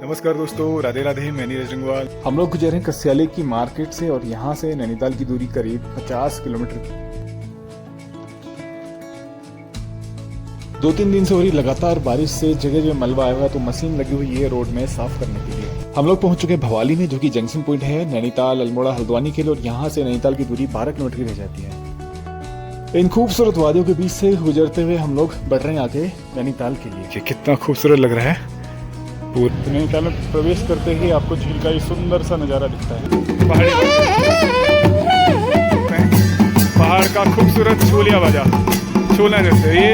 नमस्कार दोस्तों, राधे राधे। मैं नीरज रंगवाल। हम लोग गुजरे हैं कस्याली की मार्केट से और यहाँ से नैनीताल की दूरी करीब 50 किलोमीटर की। 2-3 दिन से हो रही लगातार बारिश से जगह जगह मलबा आया हुआ, तो मशीन लगी हुई है रोड में साफ करने के लिए। हम लोग पहुंच चुके हैं भवाली में, जो कि जंक्शन पॉइंट है नैनीताल अल्मोड़ा हल्द्वानी के लिए, और यहाँ से नैनीताल की दूरी 12 किलोमीटर की रह जाती है। इन खूबसूरत वादियों के बीच से गुजरते हुए हम लोग बढ़ रहे हैं आगे नैनीताल के लिए। कितना खूबसूरत लग रहा है। नैनीताल में प्रवेश करते ही आपको झील का ये सुंदर सा नज़ारा दिखता है। पहाड़ का खूबसूरत छोलिया बाजा छोला जैसे ये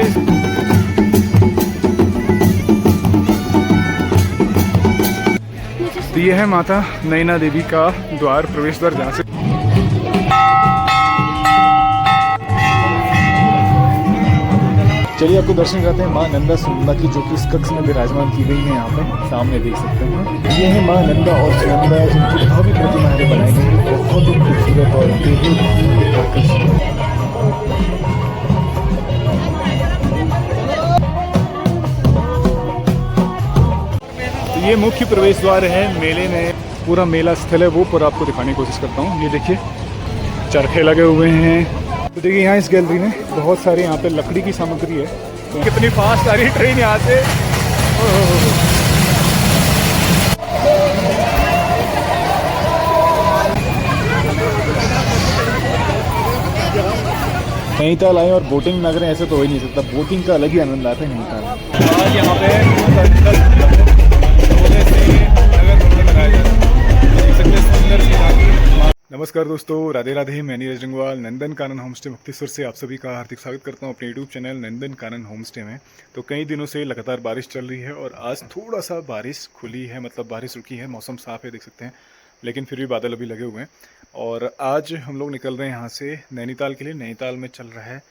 ये है माता नैना देवी का द्वार, प्रवेश द्वार, जहाँ से चलिए आपको दर्शन कराते हैं माँ नंदा सुनंदा की, जो कि इस कक्ष में विराजमान की गई है। यहाँ पे सामने देख सकते हैं, ये है माँ नंदा और सुनंदा, जिनकी भव्य प्रतिमा बनाई गई है। बहुत ही खूबसूरत और बेहद आकर्षक। ये मुख्य प्रवेश द्वार है मेले में। पूरा मेला स्थल है वो पूरा आपको दिखाने की कोशिश करता हूँ। ये देखिए चरखे लगे हुए हैं। तो देखिए यहाँ इस गैलरी में बहुत सारे यहाँ पे लकड़ी की सामग्री है। तो कितनी फास्ट आ रही ट्रेन यहाँ से। नैनीताल आए और बोटिंग ना करें ऐसे तो हो ही नहीं सकता। बोटिंग का अलग ही आनंद आता है नैनीताल। आज यहाँ पे नमस्कार दोस्तों, राधे राधे। मैं नीरज रंगवाल नंदन कानन होमस्टे मुक्तेश्वर से आप सभी का हार्दिक स्वागत करता हूं अपने YouTube channel Nandan Kanan homestay में। तो कई दिनों से लगातार बारिश चल रही है और आज थोड़ा सा बारिश खुली है, मतलब बारिश रुकी है। मौसम साफ है, देख सकते हैं, लेकिन फिर भी बादल अभी लगे हुए हैं। और आज हम लोग निकल रहे हैं यहाँ से नैनीताल के लिए। नैनीताल में चल रहा है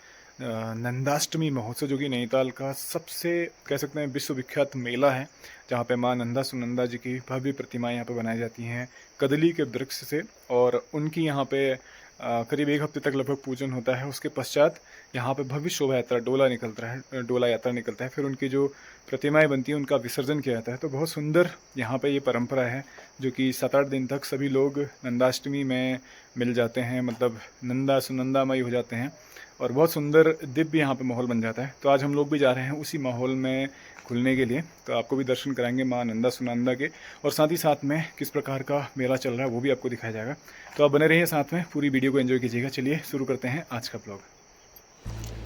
नंदाष्टमी महोत्सव, जो कि नैनीताल का सबसे कह सकते हैं विश्वविख्यात मेला है, जहाँ पे माँ नंदा सुनंदा जी की भव्य प्रतिमाएं यहाँ पे बनाई जाती हैं कदली के वृक्ष से। और उनकी यहाँ पे करीब 1 हफ्ते तक लगभग पूजन होता है। उसके पश्चात यहाँ पे भव्य शोभा यात्रा डोला यात्रा निकलता है। फिर उनकी जो प्रतिमाएं बनती हैं उनका विसर्जन किया जाता है। तो बहुत सुंदर यहाँ पे ये परंपरा है, जो कि 7-8 दिन तक सभी लोग नंदाष्टमी में मिल जाते हैं, मतलब नंदा सुनंदामयी हो जाते हैं और बहुत सुंदर दिव्य यहाँ पे माहौल बन जाता है। तो आज हम लोग भी जा रहे हैं उसी माहौल में खुलने के लिए। तो आपको भी दर्शन कराएंगे माँ नंदा सुनंदा के, और साथ ही साथ में किस प्रकार का मेला चल रहा है वो भी आपको दिखाया जाएगा। तो आप बने रहिए साथ में, पूरी वीडियो को एंजॉय कीजिएगा। चलिए शुरू करते हैं आज का ब्लॉग।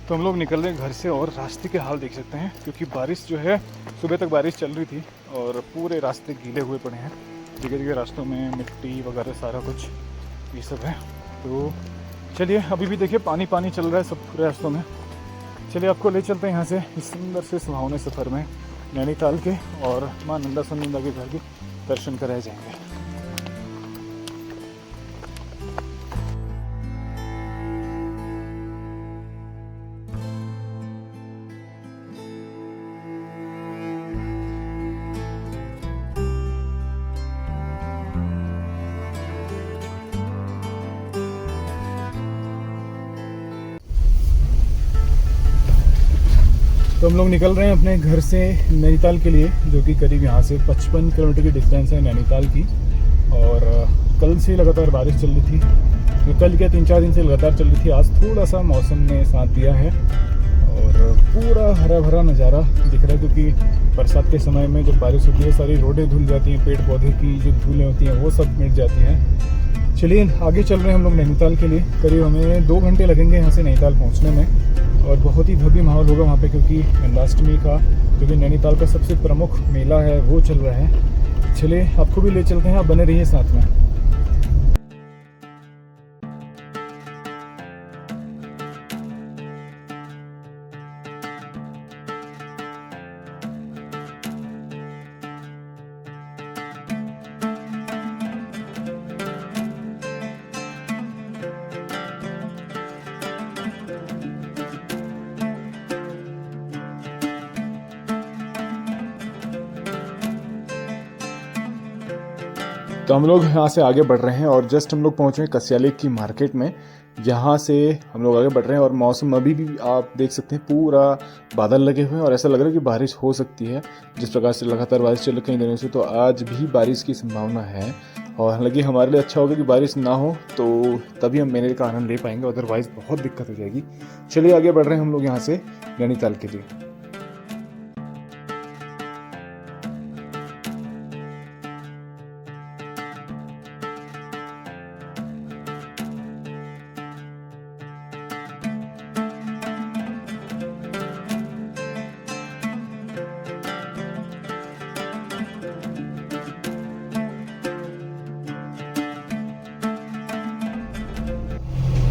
तो हम लोग निकल रहे हैं घर से और रास्ते के हाल देख सकते हैं, क्योंकि बारिश जो है सुबह तक बारिश चल रही थी और पूरे रास्ते गीले हुए पड़े हैं। जगह जगह रास्तों में मिट्टी वगैरह सारा कुछ ये सब है। तो चलिए, अभी भी देखिए पानी पानी चल रहा है सब पूरे रास्तों में। चलिए आपको ले चलते हैं यहाँ से इस सुंदर से सुहावने सफ़र में नैनीताल के, और माँ नंदा सुनंदा के घर के दर्शन कराए जाएंगे। तो हम लोग निकल रहे हैं अपने घर से नैनीताल के लिए, जो कि करीब यहाँ से 55 किलोमीटर की डिस्टेंस है नैनीताल की। और कल से लगातार बारिश चल रही थी, तो कल क्या 3-4 दिन से लगातार चल रही थी। आज थोड़ा सा मौसम ने साथ दिया है और पूरा हरा भरा नज़ारा दिख रहा है, क्योंकि बरसात के समय में जब बारिश होती है सारी रोडें धुल जाती हैं, पेड़ पौधे की जो धूलें होती हैं वो सब मिट जाती हैं। चलिए आगे चल रहे हैं हम लोग नैनीताल के लिए। करीब हमें 2 घंटे लगेंगे यहाँ से नैनीताल पहुँचने में, और बहुत ही भव्य माहौल होगा वहाँ पे, क्योंकि नंदाष्टमी का जो कि नैनीताल का सबसे प्रमुख मेला है वो चल रहा है। चलिए आपको भी ले चलते हैं, आप बने रहिए साथ में। तो तो हम लोग यहाँ से आगे बढ़ रहे हैं और जस्ट हम लोग पहुँचे हैं कस्याली की मार्केट में। यहाँ से हम लोग आगे बढ़ रहे हैं और मौसम अभी भी आप देख सकते हैं पूरा बादल लगे हुए हैं और ऐसा लग रहा है कि बारिश हो सकती है। जिस प्रकार से लगातार बारिश चल रही कई दिनों से, तो आज भी बारिश की संभावना है। और हालांकि हमारे लिए अच्छा होगा कि बारिश ना हो, तो तभी हम मेले का आनंद ले पाएंगे, अदरवाइज़ बहुत दिक्कत हो जाएगी। चलिए आगे बढ़ रहे हैं हम लोग यहाँ से नैनीताल के लिए।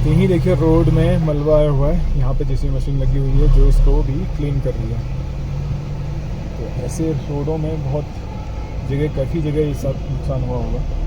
यहीं देखिए रोड में मलबा आया हुआ है, यहाँ पे जेसीबी मशीन लगी हुई है जो इसको भी क्लीन कर रही है। तो ऐसे रोडों में बहुत जगह, काफ़ी जगह ये सब नुकसान हुआ होगा।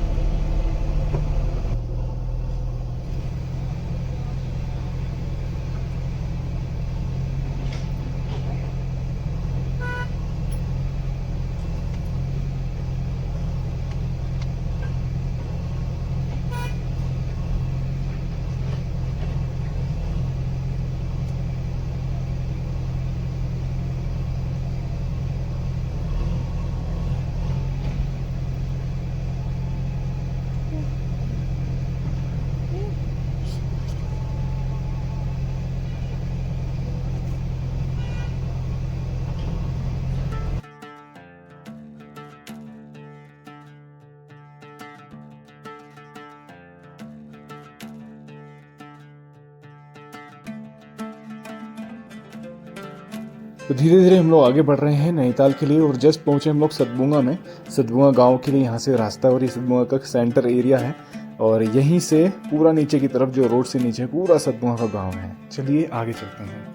तो धीरे धीरे हम लोग आगे बढ़ रहे हैं नैनीताल के लिए और जस्ट पहुंचे हम लोग सतबुंगा में। सतबुंगा गांव के लिए यहाँ से रास्ता, और ये सतबुंगा का सेंटर एरिया है और यहीं से पूरा नीचे की तरफ, जो रोड से नीचे पूरा सतबुंगा का गांव है। चलिए आगे चलते हैं।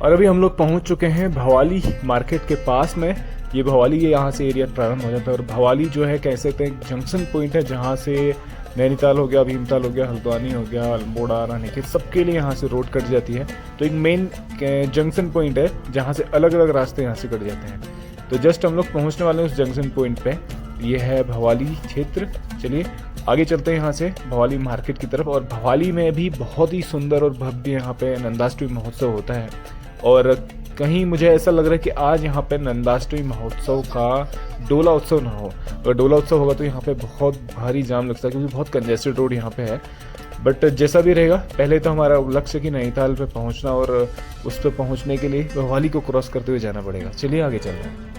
और अभी हम लोग पहुंच चुके हैं भवाली मार्केट के पास में। ये भवाली, ये यहाँ से एरिया प्रारंभ हो जाता है और भवाली जो है कह सकते हैं जंक्शन पॉइंट है, जहाँ से नैनीताल हो गया, भीमताल हो गया, हल्द्वानी हो गया, अल्मोड़ा, रानीखेत, सबके लिए यहाँ से रोड कट जाती है। तो एक मेन जंक्शन पॉइंट है जहाँ से अलग अलग रास्ते यहाँ से कट जाते हैं। तो जस्ट हम लोग पहुँचने वाले हैं उस जंक्शन पॉइंट पे। ये है भवाली क्षेत्र। चलिए आगे चलते हैं यहाँ से भवाली मार्केट की तरफ। और भवाली में भी बहुत ही सुंदर और भव्य यहाँ पे नंदाष्टमी महोत्सव होता है और कहीं मुझे ऐसा लग रहा है कि आज यहाँ पे नंदाष्टमी महोत्सव का डोला उत्सव ना हो। अगर डोला उत्सव होगा तो यहाँ पे बहुत भारी जाम लगता है, क्योंकि बहुत कंजेस्टेड रोड यहाँ पे है। बट जैसा भी रहेगा, पहले तो हमारा लक्ष्य कि नैनीताल पे पहुँचना, और उस पर पहुँचने के लिए भवाली को क्रॉस करते हुए जाना पड़ेगा। चलिए आगे चल रहे हैं।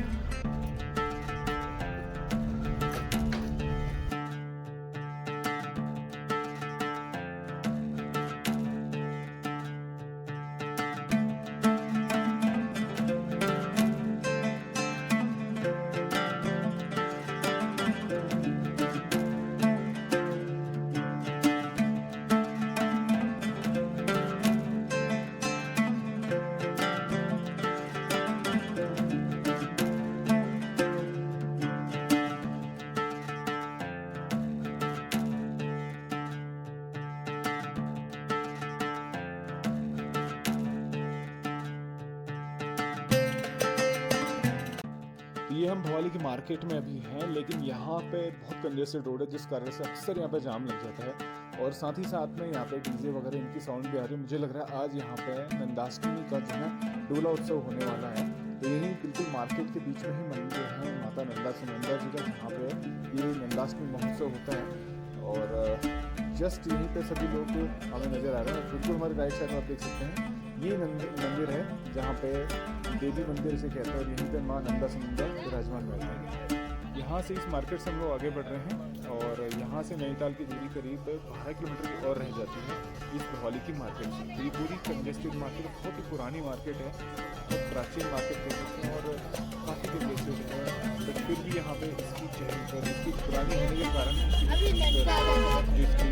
ये हम भवाली की मार्केट में अभी हैं, लेकिन यहाँ पे बहुत कंजेस्टेड रोड है, जिस कारण से अक्सर यहाँ पे जाम लग जाता है। और साथ ही साथ में यहाँ पे डीजे वगैरह इनकी साउंड भी आ रही है। मुझे लग रहा है आज यहाँ पे नंदाष्टमी का जो है डोला उत्सव होने वाला है। तो यही बिल्कुल मार्केट के बीच में ही मंदिर है माता नंदा सुनंदा जी का, जहाँ पे ये नंदाष्टमी महोत्सव होता है। और जस्ट यहीं पे सभी लोग हमें नज़र आ रहे हैं। बिल्कुल हमारे राइट साइड में आप देख सकते हैं ये मंदिर है जहाँ पे देवी मंदिर से कहते हैं, और यहीं पे माँ नंदा सुनंदा विराजमान रहते हैं। यहाँ से इस मार्केट से हम लोग आगे बढ़ रहे हैं और यहाँ से नैनीताल की दूरी करीब 12 किलोमीटर की और रह जाती है इस भवाली की मार्केट से। तो ये पूरी कंजेस्टेड मार्केट, बहुत ही पुरानी मार्केट है, बहुत प्राचीन मार्केट कह सकते हैं और काफ़ी कंजेस्टेड है। बट फिर भी यहाँ पे इसकी चहल इसकी पुरानी होने के कारण जो इसकी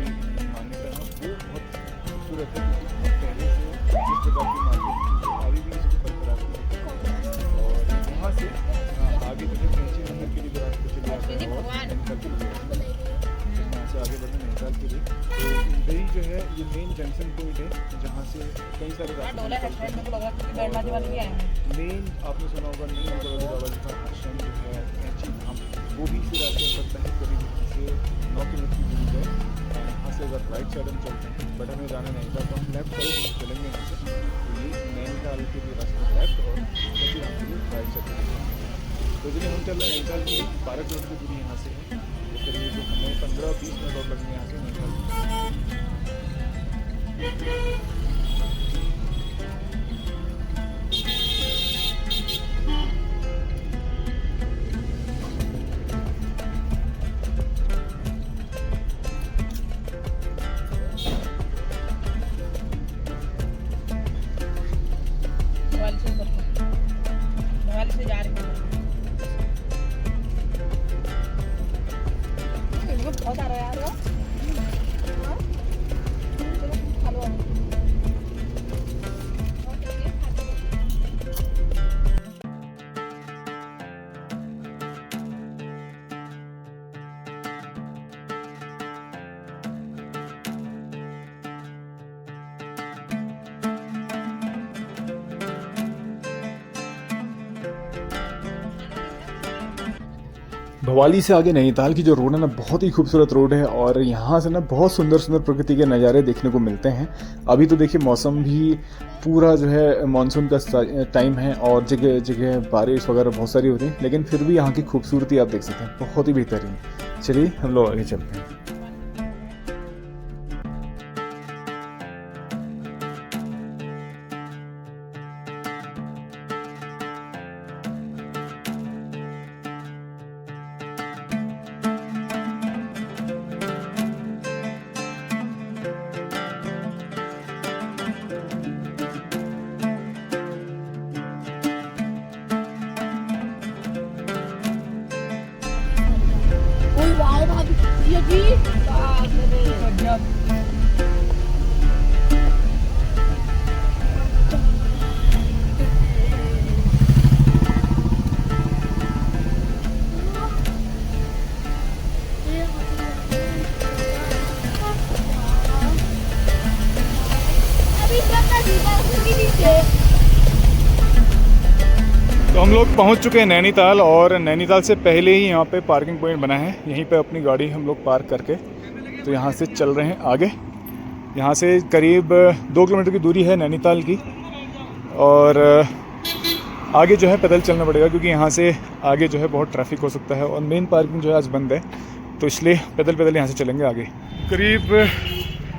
मान्यता है वो बहुत खूबसूरत है, क्योंकि बहुत पहले से इस प्रकार की मार्केट अभी भी इसको बरकरार है। और यहाँ से आगे जो है कैंची मंदिर के लिए रास्ते चले जाते हैं और नैनीताल के लिए, यहाँ से आगे बढ़ते नैनीताल के लिए। तो इधर ही जो है ये मेन जंक्शन पॉइंट है जहाँ से कई सारे रास्ते मेन आपने सुना होगा नीम करोली बाबा जी का आश्रम जो है कैंची धाम, वो भी इसी रास्ते में पड़ता है। करीब यहाँ से 9 किलोमीटर की दूरी है। यहाँ से अगर राइट साइड हम चलते हैं, बट हमें जाना नहीं था तो हम लेफ्ट साइड चलेंगे यहाँ से। तो ये नैनीताल के लिए रास्ता लेफ्ट और कैंची धाम के लिए राइट साइड चलेंगे। तो चलिए हम चल रहे हैं नैनीताल की 12 किलोमीटर की दूरी यहाँ से है। तो करीब हमें 15-20 मिनट और लगेंगे यहाँ से नैनीताल। से जा रही हूँ। बहुत आ रहा है यार। हाँ? चलो, खा लो अब। भवाली से आगे नैनीताल की जो रोड है ना, बहुत ही खूबसूरत रोड है और यहाँ से ना बहुत सुंदर सुंदर प्रकृति के नज़ारे देखने को मिलते हैं। अभी तो देखिए मौसम भी पूरा जो है मानसून का टाइम है और जगह जगह बारिश वगैरह बहुत सारी हो रही है, लेकिन फिर भी यहाँ की खूबसूरती आप देख सकते हैं, बहुत ही बेहतरीन। चलिए हम लोग आगे चलते हैं। ओए वाह भाभी, ये जी बाप रे गजब। तो हम लोग पहुंच चुके हैं नैनीताल और नैनीताल से पहले ही यहाँ पे पार्किंग पॉइंट बना है। यहीं पे अपनी गाड़ी हम लोग पार्क करके तो यहाँ से चल रहे हैं आगे। यहाँ से करीब 2 किलोमीटर की दूरी है नैनीताल की और आगे जो है पैदल चलना पड़ेगा क्योंकि यहाँ से आगे जो है बहुत ट्रैफिक हो सकता है और मेन पार्किंग जो है आज बंद है, तो इसलिए पैदल पैदल यहाँ से चलेंगे आगे। करीब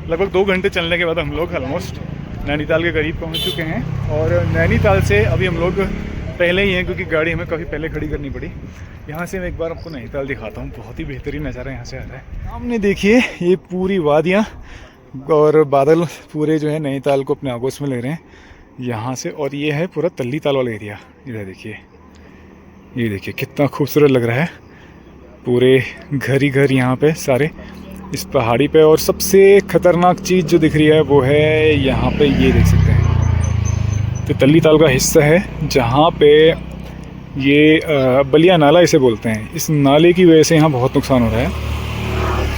लगभग 2 घंटे चलने के बाद हम लोग ऑलमोस्ट नैनीताल के करीब पहुँच चुके हैं और नैनीताल से अभी हम लोग पहले ही हैं क्योंकि गाड़ी हमें काफ़ी पहले खड़ी करनी पड़ी। यहाँ से मैं एक बार आपको नैनीताल दिखाता हूँ, बहुत ही बेहतरीन नज़ारा यहाँ से आ रहा है। सामने देखिए ये पूरी वादियाँ और बादल पूरे जो है नैनीताल को अपने आगोश में ले रहे हैं यहाँ से। और ये है पूरा तल्ली ताल वाला एरिया। इधर देखिए, ये देखिए कितना खूबसूरत लग रहा है। पूरे घर ही घर यहाँ पे सारे इस पहाड़ी पे। और सबसे ख़तरनाक चीज़ जो दिख रही है वो है यहाँ पे, ये देख सकते हैं तो तल्ली ताल का हिस्सा है जहाँ पे ये बलिया नाला इसे बोलते हैं। इस नाले की वजह से यहाँ बहुत नुकसान हो रहा है।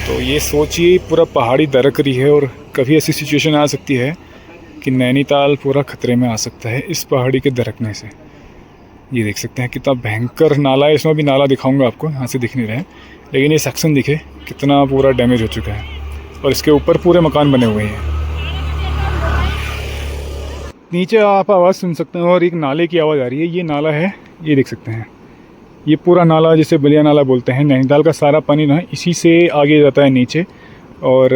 तो ये सोचिए पूरा पहाड़ी दरक रही है और कभी ऐसी सिचुएशन आ सकती है कि नैनीताल पूरा खतरे में आ सकता है इस पहाड़ी के दरकने से। ये देख सकते हैं कितना भयंकर नाला है। इसमें भी नाला दिखाऊंगा आपको, यहाँ से दिख नहीं रहे हैं, लेकिन ये सेक्शन दिखे कितना पूरा डैमेज हो चुका है और इसके ऊपर पूरे मकान बने हुए हैं। नीचे आप आवाज़ सुन सकते हैं और एक नाले की आवाज़ आ रही है। ये नाला है, ये देख सकते हैं, ये पूरा नाला जिसे बलिया नाला बोलते हैं। नैनीताल का सारा पानी ना इसी से आगे जाता है नीचे और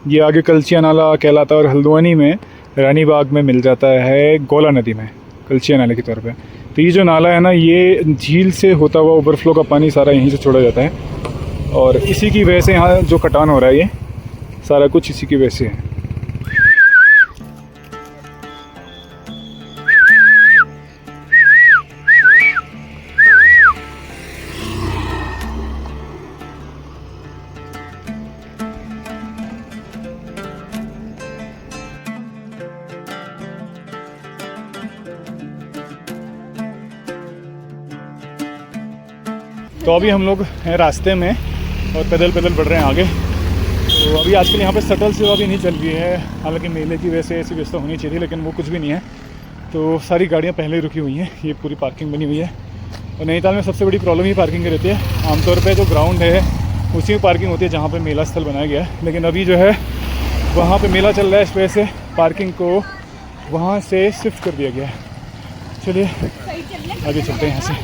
ये आगे कलचिया नाला कहलाता है और हल्द्वानी में रानी बाग में मिल जाता है गोला नदी में कलचिया नाले के तौर पे। तो ये जो नाला है ना, ये झील से होता हुआ ओवरफ्लो का पानी सारा यहीं से छोड़ा जाता है और इसी की वजह से यहाँ जो कटान हो रहा है ये सारा कुछ इसी की वजह से है। तो अभी हम लोग हैं रास्ते में और पैदल पैदल बढ़ रहे हैं आगे। तो अभी आजकल यहाँ पे शटल सेवा भी नहीं चल रही है, हालांकि मेले की वजह से ऐसी व्यवस्था होनी चाहिए, लेकिन वो कुछ भी नहीं है। तो सारी गाड़ियाँ पहले ही रुकी हुई हैं, ये पूरी पार्किंग बनी हुई है। और नैनीताल में सबसे बड़ी प्रॉब्लम ही पार्किंग की रहती है। आमतौर पे जो ग्राउंड है उसी में पार्किंग होती है जहाँ पे मेला स्थल बनाया गया है, लेकिन अभी जो है वहाँ पे मेला चल रहा है, इस वजह से पार्किंग को वहाँ से शिफ्ट कर दिया गया है। चलिए आगे चलते हैं यहाँ से।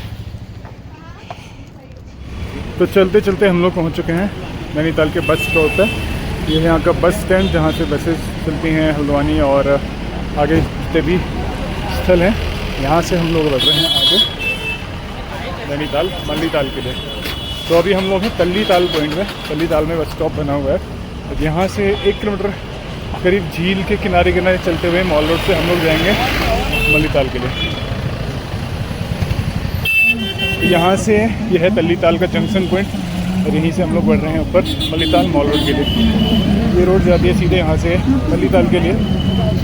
तो चलते चलते हम लोग पहुँच चुके हैं नैनीताल के बस स्टॉप पर। ये है यहाँ का बस स्टैंड जहाँ से बसेस चलती हैं हल्द्वानी और आगे जितने भी स्थल हैं। यहाँ से हम लोग बढ़ रहे हैं आगे नैनीताल मल्लीताल के लिए। तो अभी हम लोग हैं तल्लीताल पॉइंट में। तल्लीताल में बस स्टॉप बना हुआ है और यहाँ से 1 किलोमीटर करीब झील के किनारे किनारे चलते हुए मॉल रोड से हम लोग जाएंगे मल्लीताल के लिए। यहाँ से यह है तल्लीताल का जंक्शन पॉइंट और यहीं से हम लोग बढ़ रहे हैं ऊपर मल्लीताल मॉल रोड के लिए। ये रोड जाती है सीधे यहाँ से मल्लीताल के लिए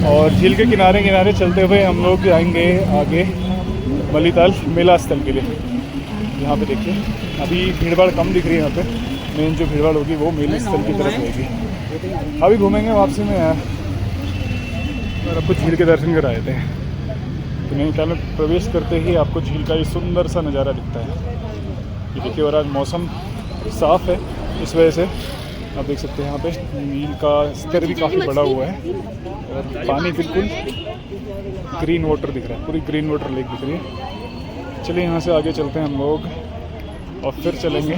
और झील के किनारे किनारे चलते हुए हम लोग जाएंगे आगे मल्लीताल मेला स्थल के लिए। यहाँ पे देखिए अभी भीड़ भाड़ कम दिख रही है यहाँ पे, मेन जो भीड़ भाड़ होगी वो मेले स्थल की तरफ रहेगी। अभी घूमेंगे वापसी में यार और आपको झील के दर्शन करा देते हैं। तो नैनीताल में प्रवेश करते ही आपको झील का ये सुंदर सा नज़ारा दिखता है। ये देखिए और आज मौसम साफ़ है, इस वजह से आप देख सकते हैं यहाँ पे झील का स्तर भी काफ़ी बड़ा हुआ है और पानी बिल्कुल ग्रीन वाटर दिख रहा है, पूरी ग्रीन वाटर लेक दिख रही है। चलिए यहाँ से आगे चलते हैं हम लोग और फिर चलेंगे।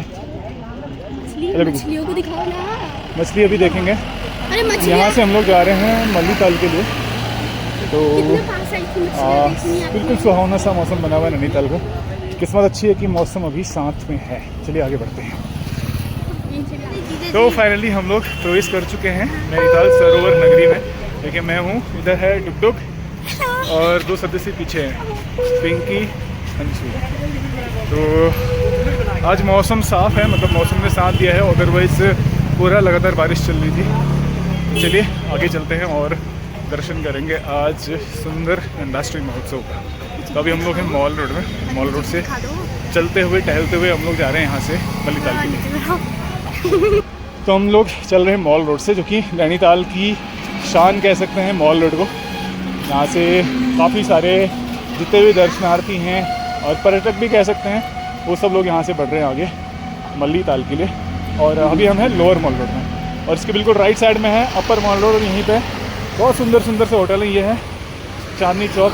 मछलियों को दिखाओ ना। मछली अभी देखेंगे। अरे मछली यहाँ से हम लोग जा रहे हैं मल्लीताल के लिए। तो कितने पास है इतनी मछलियाँ देखनी है। बिल्कुल सुहावना सा मौसम बना हुआ है नैनीताल का। किस्मत अच्छी है कि मौसम अभी साथ में है। चलिए आगे बढ़ते हैं। तो फाइनली हम लोग प्रवेश कर चुके हैं नैनीताल सरोवर नगरी में। देखिए मैं हूँ, इधर है डुगडुग और 2 सदस्य पीछे हैं, पिंकी अंशु। तो आज मौसम साफ़ है, मतलब मौसम ने साथ दिया है, अदरवाइज़ पूरा लगातार बारिश चल रही थी। चलिए आगे चलते हैं और दर्शन करेंगे आज सुंदर नंदाष्टमी महोत्सव का। तो अभी हम लोग हैं मॉल रोड में। मॉल रोड से चलते हुए टहलते हुए हम लोग जा रहे हैं यहाँ से मल्लीताल के लिए। तो हम लोग चल रहे हैं मॉल रोड से, जो कि नैनीताल की शान कह सकते हैं मॉल रोड को। यहाँ से काफ़ी सारे जितने भी दर्शनार्थी हैं और पर्यटक भी कह सकते हैं, वो सब लोग यहाँ से बढ़ रहे हैं आगे मल्लीताल के लिए। और अभी हम हैं लोअर मॉल रोड में और इसके बिल्कुल राइट साइड में है अपर मॉल रोड। और यहीं पे बहुत सुंदर सुंदर से होटल है। ये है चांदनी चौक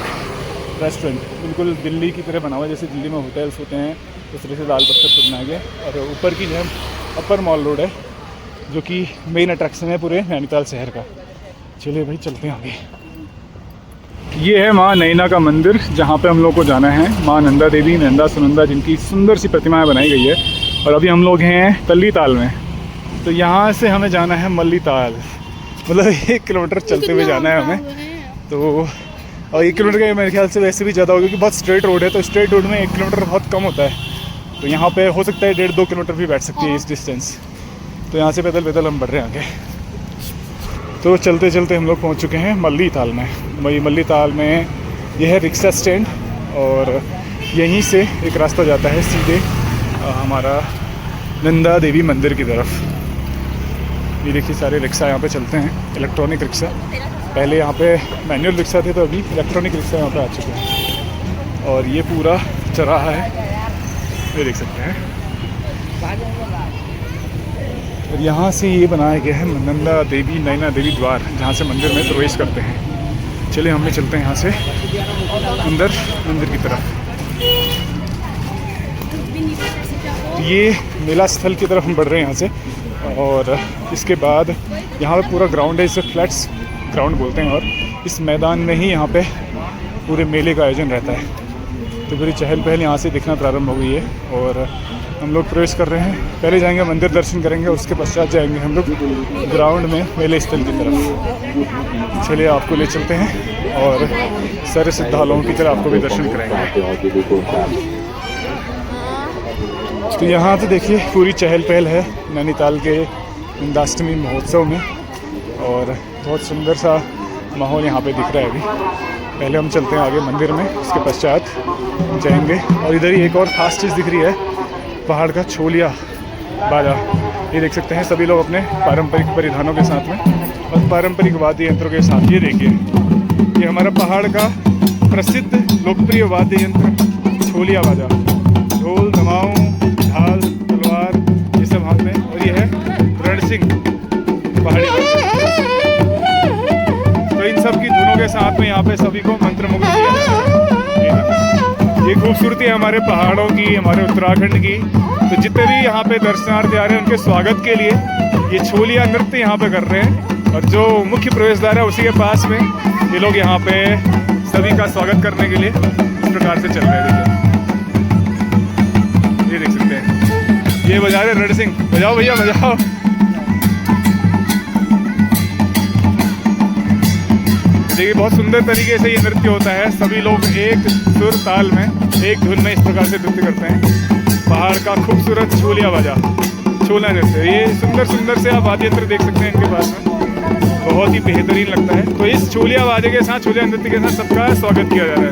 रेस्टोरेंट, बिल्कुल दिल्ली की तरह बना हुआ है, जैसे दिल्ली में होटल्स होते हैं उस तरह से लाल पत्थर से बनाया गया। और ऊपर की जो है अपर मॉल रोड है, जो कि मेन अट्रैक्शन है पूरे नैनीताल शहर का। चलिए भाई चलते हैं आगे। ये है माँ नैना का मंदिर, जहाँ पे हम लोग को जाना है। माँ नंदा देवी, नंदा सुनंदा, जिनकी सुंदर सी प्रतिमाएं बनाई गई है। और अभी हम लोग हैं तल्लीताल में। तो यहाँ से हमें जाना है मल्लीताल, मतलब 1 किलोमीटर चलते हुए जाना है हमें। तो और 1 किलोमीटर का मेरे ख्याल से वैसे भी ज़्यादा होगा, क्योंकि बहुत स्ट्रेट रोड है। तो स्ट्रेट रोड में 1 किलोमीटर बहुत कम होता है। तो यहाँ पे हो सकता है 1.5-2 किलोमीटर भी बैठ सकती है इस डिस्टेंस। तो यहाँ से पैदल पैदल हम बढ़ रहे हैं आगे। तो चलते चलते हम लोग पहुँच चुके हैं मल्लीताल में। वही मल्लीताल में यह है रिक्शा स्टैंड और यहीं से एक रास्ता जाता है सीधे हमारा नंदा देवी मंदिर की तरफ। ये देखिए सारे रिक्शा यहाँ पे चलते हैं, इलेक्ट्रॉनिक रिक्शा। पहले यहाँ पे मैनुअल रिक्शा थे, तो अभी इलेक्ट्रॉनिक रिक्शा यहाँ पे आ चुके हैं। और ये पूरा चौराहा है, ये देख सकते हैं। और यहाँ से ये बनाया गया है नंदा देवी नैना देवी द्वार, जहाँ से मंदिर में प्रवेश करते हैं। चलिए हम भी चलते हैं यहाँ से अंदर मंदिर की तरफ। ये मेला स्थल की तरफ हम बढ़ रहे हैं यहाँ से। और इसके बाद यहाँ पे पूरा ग्राउंड है, इसे फ्लैट्स ग्राउंड बोलते हैं। और इस मैदान में ही यहाँ पे पूरे मेले का आयोजन रहता है। तो पूरी चहल पहल यहाँ से दिखना प्रारंभ हो गई है और हम लोग प्रवेश कर रहे हैं। पहले जाएंगे मंदिर दर्शन करेंगे, उसके पश्चात जाएंगे हम लोग ग्राउंड में मेले स्थल की तरफ। चलिए आपको ले चलते हैं और सारे श्रद्धालुओं की तरह आपको भी दर्शन कराएंगे। तो यहाँ तो देखिए पूरी चहल पहल है नैनीताल के नंदाष्टमी महोत्सव में और बहुत सुंदर सा माहौल यहाँ पे दिख रहा है अभी। पहले हम चलते हैं आगे मंदिर में, उसके पश्चात जाएंगे। और इधर ही एक और ख़ास चीज़ दिख रही है, पहाड़ का छोलिया बाजा। ये देख सकते हैं सभी लोग अपने पारंपरिक परिधानों के साथ में और पारंपरिक वाद्य यंत्रों के साथ। ये देखिए, ये हमारा पहाड़ का प्रसिद्ध लोकप्रिय वाद्य यंत्र छोलिया बाजा। ढोल, दमाऊं, ढाल, तलवार, ये सब हाथ में। और ये है रणसिंह पहाड़ी बाजा। तो इन सब की धुनों के साथ में यहाँ पे सभी को मंत्रमुग्ध किया जाता है। ये खूबसूरती है हमारे पहाड़ों की, हमारे उत्तराखंड की। तो जितने भी यहाँ पे दर्शनार्थी आ रहे हैं उनके स्वागत के लिए ये छोलिया नृत्य यहाँ पे कर रहे हैं। और जो मुख्य प्रवेश द्वार है उसी के पास में ये लोग यहाँ पे सभी का स्वागत करने के लिए इस प्रकार से चल रहे हैं। देखिए, ये देख सकते हैं, ये बजा रहे रणसिंह। बजाओ भैया बजाओ। देखिए, बहुत सुंदर तरीके से ये नृत्य होता है। सभी लोग एक सुर ताल में, एक धुन में इस प्रकार से नृत्य करते हैं। पहाड़ का खूबसूरत छोलिया बाजा, छोला नृत्य। ये सुंदर सुंदर से आप वाद्य यंत्र देख सकते हैं इनके पास में, बहुत ही बेहतरीन लगता है। तो इस छोलिया बाजे के साथ, छोलिया नृत्य के साथ सबका स्वागत किया जा रहा है।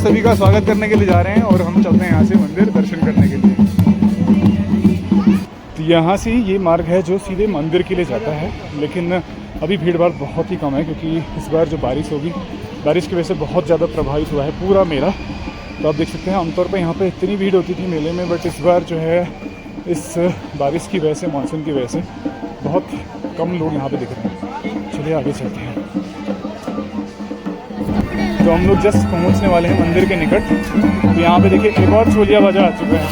सभी का स्वागत करने के लिए जा रहे हैं और हम चलते हैं यहाँ से मंदिर दर्शन करने के लिए। तो यहाँ से ये मार्ग है जो सीधे मंदिर के लिए जाता है, लेकिन अभी भीड़ भाड़ बहुत ही कम है क्योंकि इस बार जो बारिश होगी, बारिश की वजह से बहुत ज़्यादा प्रभावित हुआ है पूरा मेला। तो आप देख सकते हैं आमतौर पर यहाँ पर इतनी भीड़ होती थी मेले में, बट इस बार जो है इस बारिश की वजह से, मानसून की वजह से बहुत कम लोग यहाँ पर दिख रहे हैं। चलिए आगे चलते हैं। तो हम लोग जस्ट पहुंचने वाले हैं मंदिर के निकट। तो यहाँ पे देखिए एक और छोलिया बाजा आ चुका है।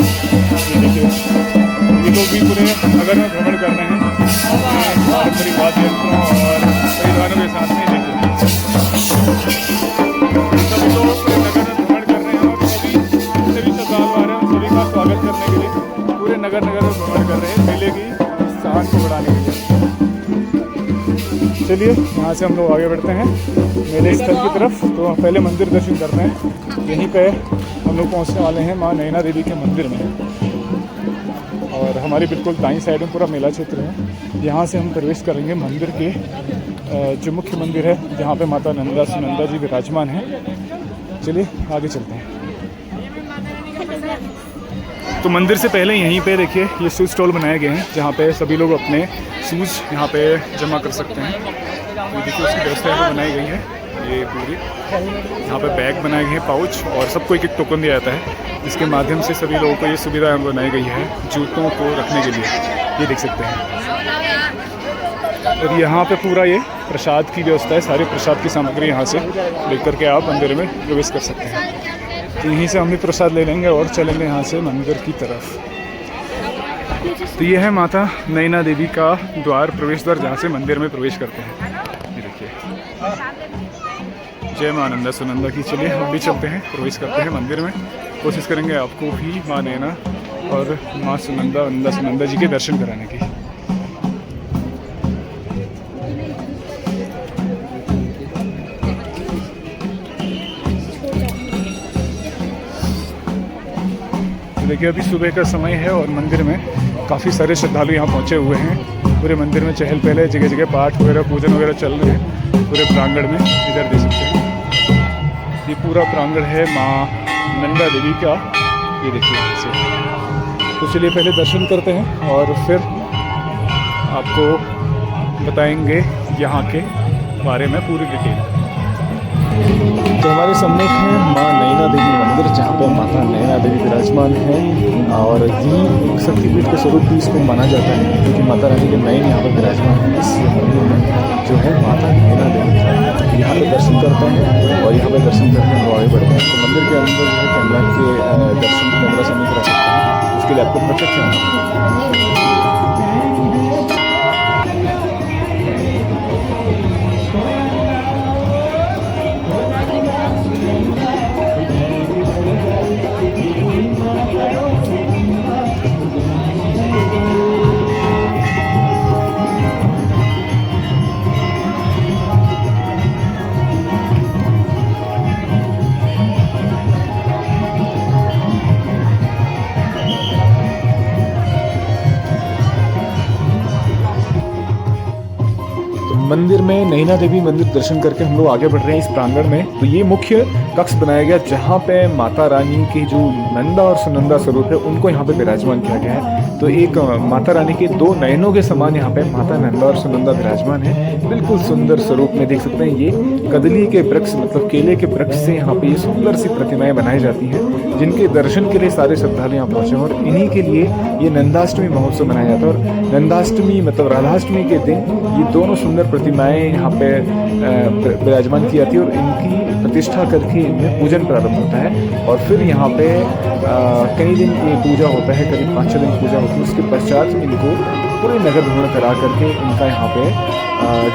ये देखिए, ये लोग भी पूरे नगर में भ्रमण कर रहे हैं पारंपरिक वाद्य यंत्रों और परिधानों के साथ में। देखिए, सभी लोग पूरे नगर में भ्रमण कर रहे हैं और सभी श्रद्धालु आ रहे हैं सभी का स्वागत करने के लिए पूरे नगर में भ्रमण कर रहे हैं मेले की शान को बढ़ाने के लिए। चलिए यहाँ से हम लोग आगे बढ़ते हैं मेले स्थल की तरफ। तो पहले मंदिर दर्शन करते हैं। यहीं पे हम लोग पहुँचने वाले हैं माँ नैना देवी के मंदिर में, और हमारी बिल्कुल दाईं साइड में पूरा मेला क्षेत्र है। यहाँ से हम प्रवेश करेंगे मंदिर के जो मुख्य मंदिर है जहाँ पे माता नंदा सुनंदा जी विराजमान हैं। चलिए आगे चलते हैं। तो मंदिर से पहले यहीं पे देखिए ये शूज़ स्टॉल बनाए गए हैं जहाँ पे सभी लोग अपने शूज़ यहाँ पे जमा कर सकते हैं। तो देखिए उसकी व्यवस्था यहाँ बनाई गई है। ये पूरी यहाँ पे बैग बनाए गए हैं, पाउच, और सबको एक एक टोकन दिया जाता है जिसके माध्यम से सभी लोगों को ये सुविधा बनाई गई है जूतों को रखने के लिए। ये देख सकते हैं। और यहाँ पे पूरा ये प्रसाद की व्यवस्था है। सारे प्रसाद की सामग्री यहाँ से लेकर के आप मंदिर में प्रवेश कर सकते हैं। तो यहीं से हम भी प्रसाद ले लेंगे और चलेंगे यहाँ से मंदिर की तरफ। तो ये है माता नैना देवी का द्वार, प्रवेश द्वार, जहाँ से मंदिर में प्रवेश करते हैं। ये देखिए, जय माँ नंदा सुनंदा की। चलिए हम भी चलते हैं, प्रवेश करते हैं मंदिर में। कोशिश करेंगे आपको भी माँ नैना और माँ सुनंदा, नंदा सुनंदा जी के दर्शन कराने की। देखिए अभी सुबह का समय है और मंदिर में काफ़ी सारे श्रद्धालु यहाँ पहुँचे हुए हैं। पूरे मंदिर में चहल पहल है, जगह जगह पाठ वगैरह पूजन वगैरह चल रहे हैं पूरे प्रांगण में। इधर देख सकते हैं ये पूरा प्रांगण है माँ नंदा देवी का। ये देखिए यहाँ से। तो चलिए पहले दर्शन करते हैं और फिर आपको बताएंगे यहाँ के बारे में पूरी डिटेल। तो हमारे सामने है माँ नैना देवी मंदिर, जहाँ पे माता नैना देवी विराजमान है और ये एक शक्तिपीठ के स्वरूप भी इसको माना जाता है, क्योंकि माता रानी के नयन यहाँ पर विराजमान है इस मंदिर में, जो है माता नैना देवी। यहाँ पे दर्शन करते हैं और यहाँ पे दर्शन करके हम आगे बढ़ते हैं। तो मंदिर के अंदर जो है कैमरा के दर्शन कैमरा से नहीं करा सकते हैं, उसके लिए आपको प्रत्यक्ष होना। मंदिर में नैना देवी मंदिर दर्शन करके हम लोग आगे बढ़ रहे हैं इस प्रांगण में। तो ये मुख्य कक्ष बनाया गया जहाँ पे माता रानी की जो नंदा और सुनंदा स्वरूप है उनको यहाँ पे विराजमान किया गया है। तो एक माता रानी के दो नयनों के समान यहाँ पे माता नंदा और सुनंदा विराजमान है, बिल्कुल सुंदर स्वरूप में देख सकते हैं। ये कदली के वृक्ष मतलब केले के वृक्ष से यहाँ पे ये सुंदर सी प्रतिमाएं बनाई जाती हैं, जिनके दर्शन के लिए सारे श्रद्धालु यहाँ पहुँचे हैं। और इन्हीं के लिए ये नंदाष्टमी महोत्सव मनाया जाता है। और नंदाष्टमी मतलब राधाष्टमी के दिन ये दोनों सुंदर प्रतिमाएं यहाँ पे विराजमान की जाती है और इनकी प्रतिष्ठा करके इनमें पूजन प्रारंभ होता है। और फिर यहाँ पे कई दिन ये पूजा होता है, करीब 5-6 दिन पूजा होती है। उसके पश्चात इनको पूरे नगर भ्रमण करा करके इनका यहाँ पे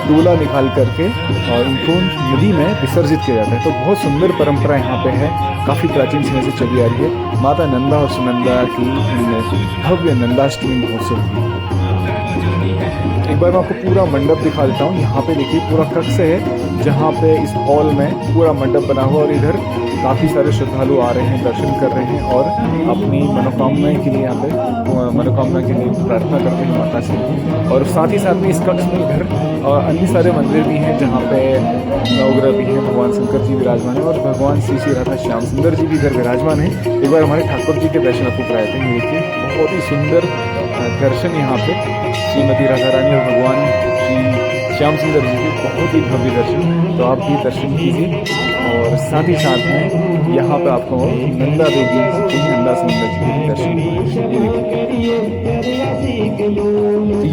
डोला निकाल करके और इनको नदी में विसर्जित किया जाता है। तो बहुत सुंदर परंपरा यहाँ पे है, काफ़ी प्राचीन समय से चली आ रही है। माता नंदा और सुनंदा की भव्य नंदाष्टमी महोत्सव की। एक बार मैं आपको पूरा मंडप दिखा देता हूँ। यहाँ पे देखिए पूरा कक्ष है, जहाँ पे इस हॉल में पूरा मंडप बना हुआ और इधर काफ़ी सारे श्रद्धालु आ रहे हैं, दर्शन कर रहे हैं और अपनी मनोकामनाएं के लिए यहाँ पे मनोकामना के लिए प्रार्थना करते हैं माता से। और साथ ही साथ में इस कक्ष में इधर अन्य सारे मंदिर भी हैं, जहाँ पे नवग्रह भी हैं, भगवान शंकर जी विराजमान है और भगवान श्री राधा श्याम सुंदर जी भी इधर विराजमान है। एक बार हमारे ठाकुर जी के दर्शन आपको कराए थे। देखिए बहुत ही सुंदर दर्शन यहाँ पे श्रीमती राधा रानी और भगवान श्री श्याम सुंदर जी के बहुत ही भव्य दर्शन। तो आप भी दर्शन कीजिए और साथ ही साथ में यहाँ पे आपको नंदा देवी नंदा सुंदर जी के दर्शन कीजिए।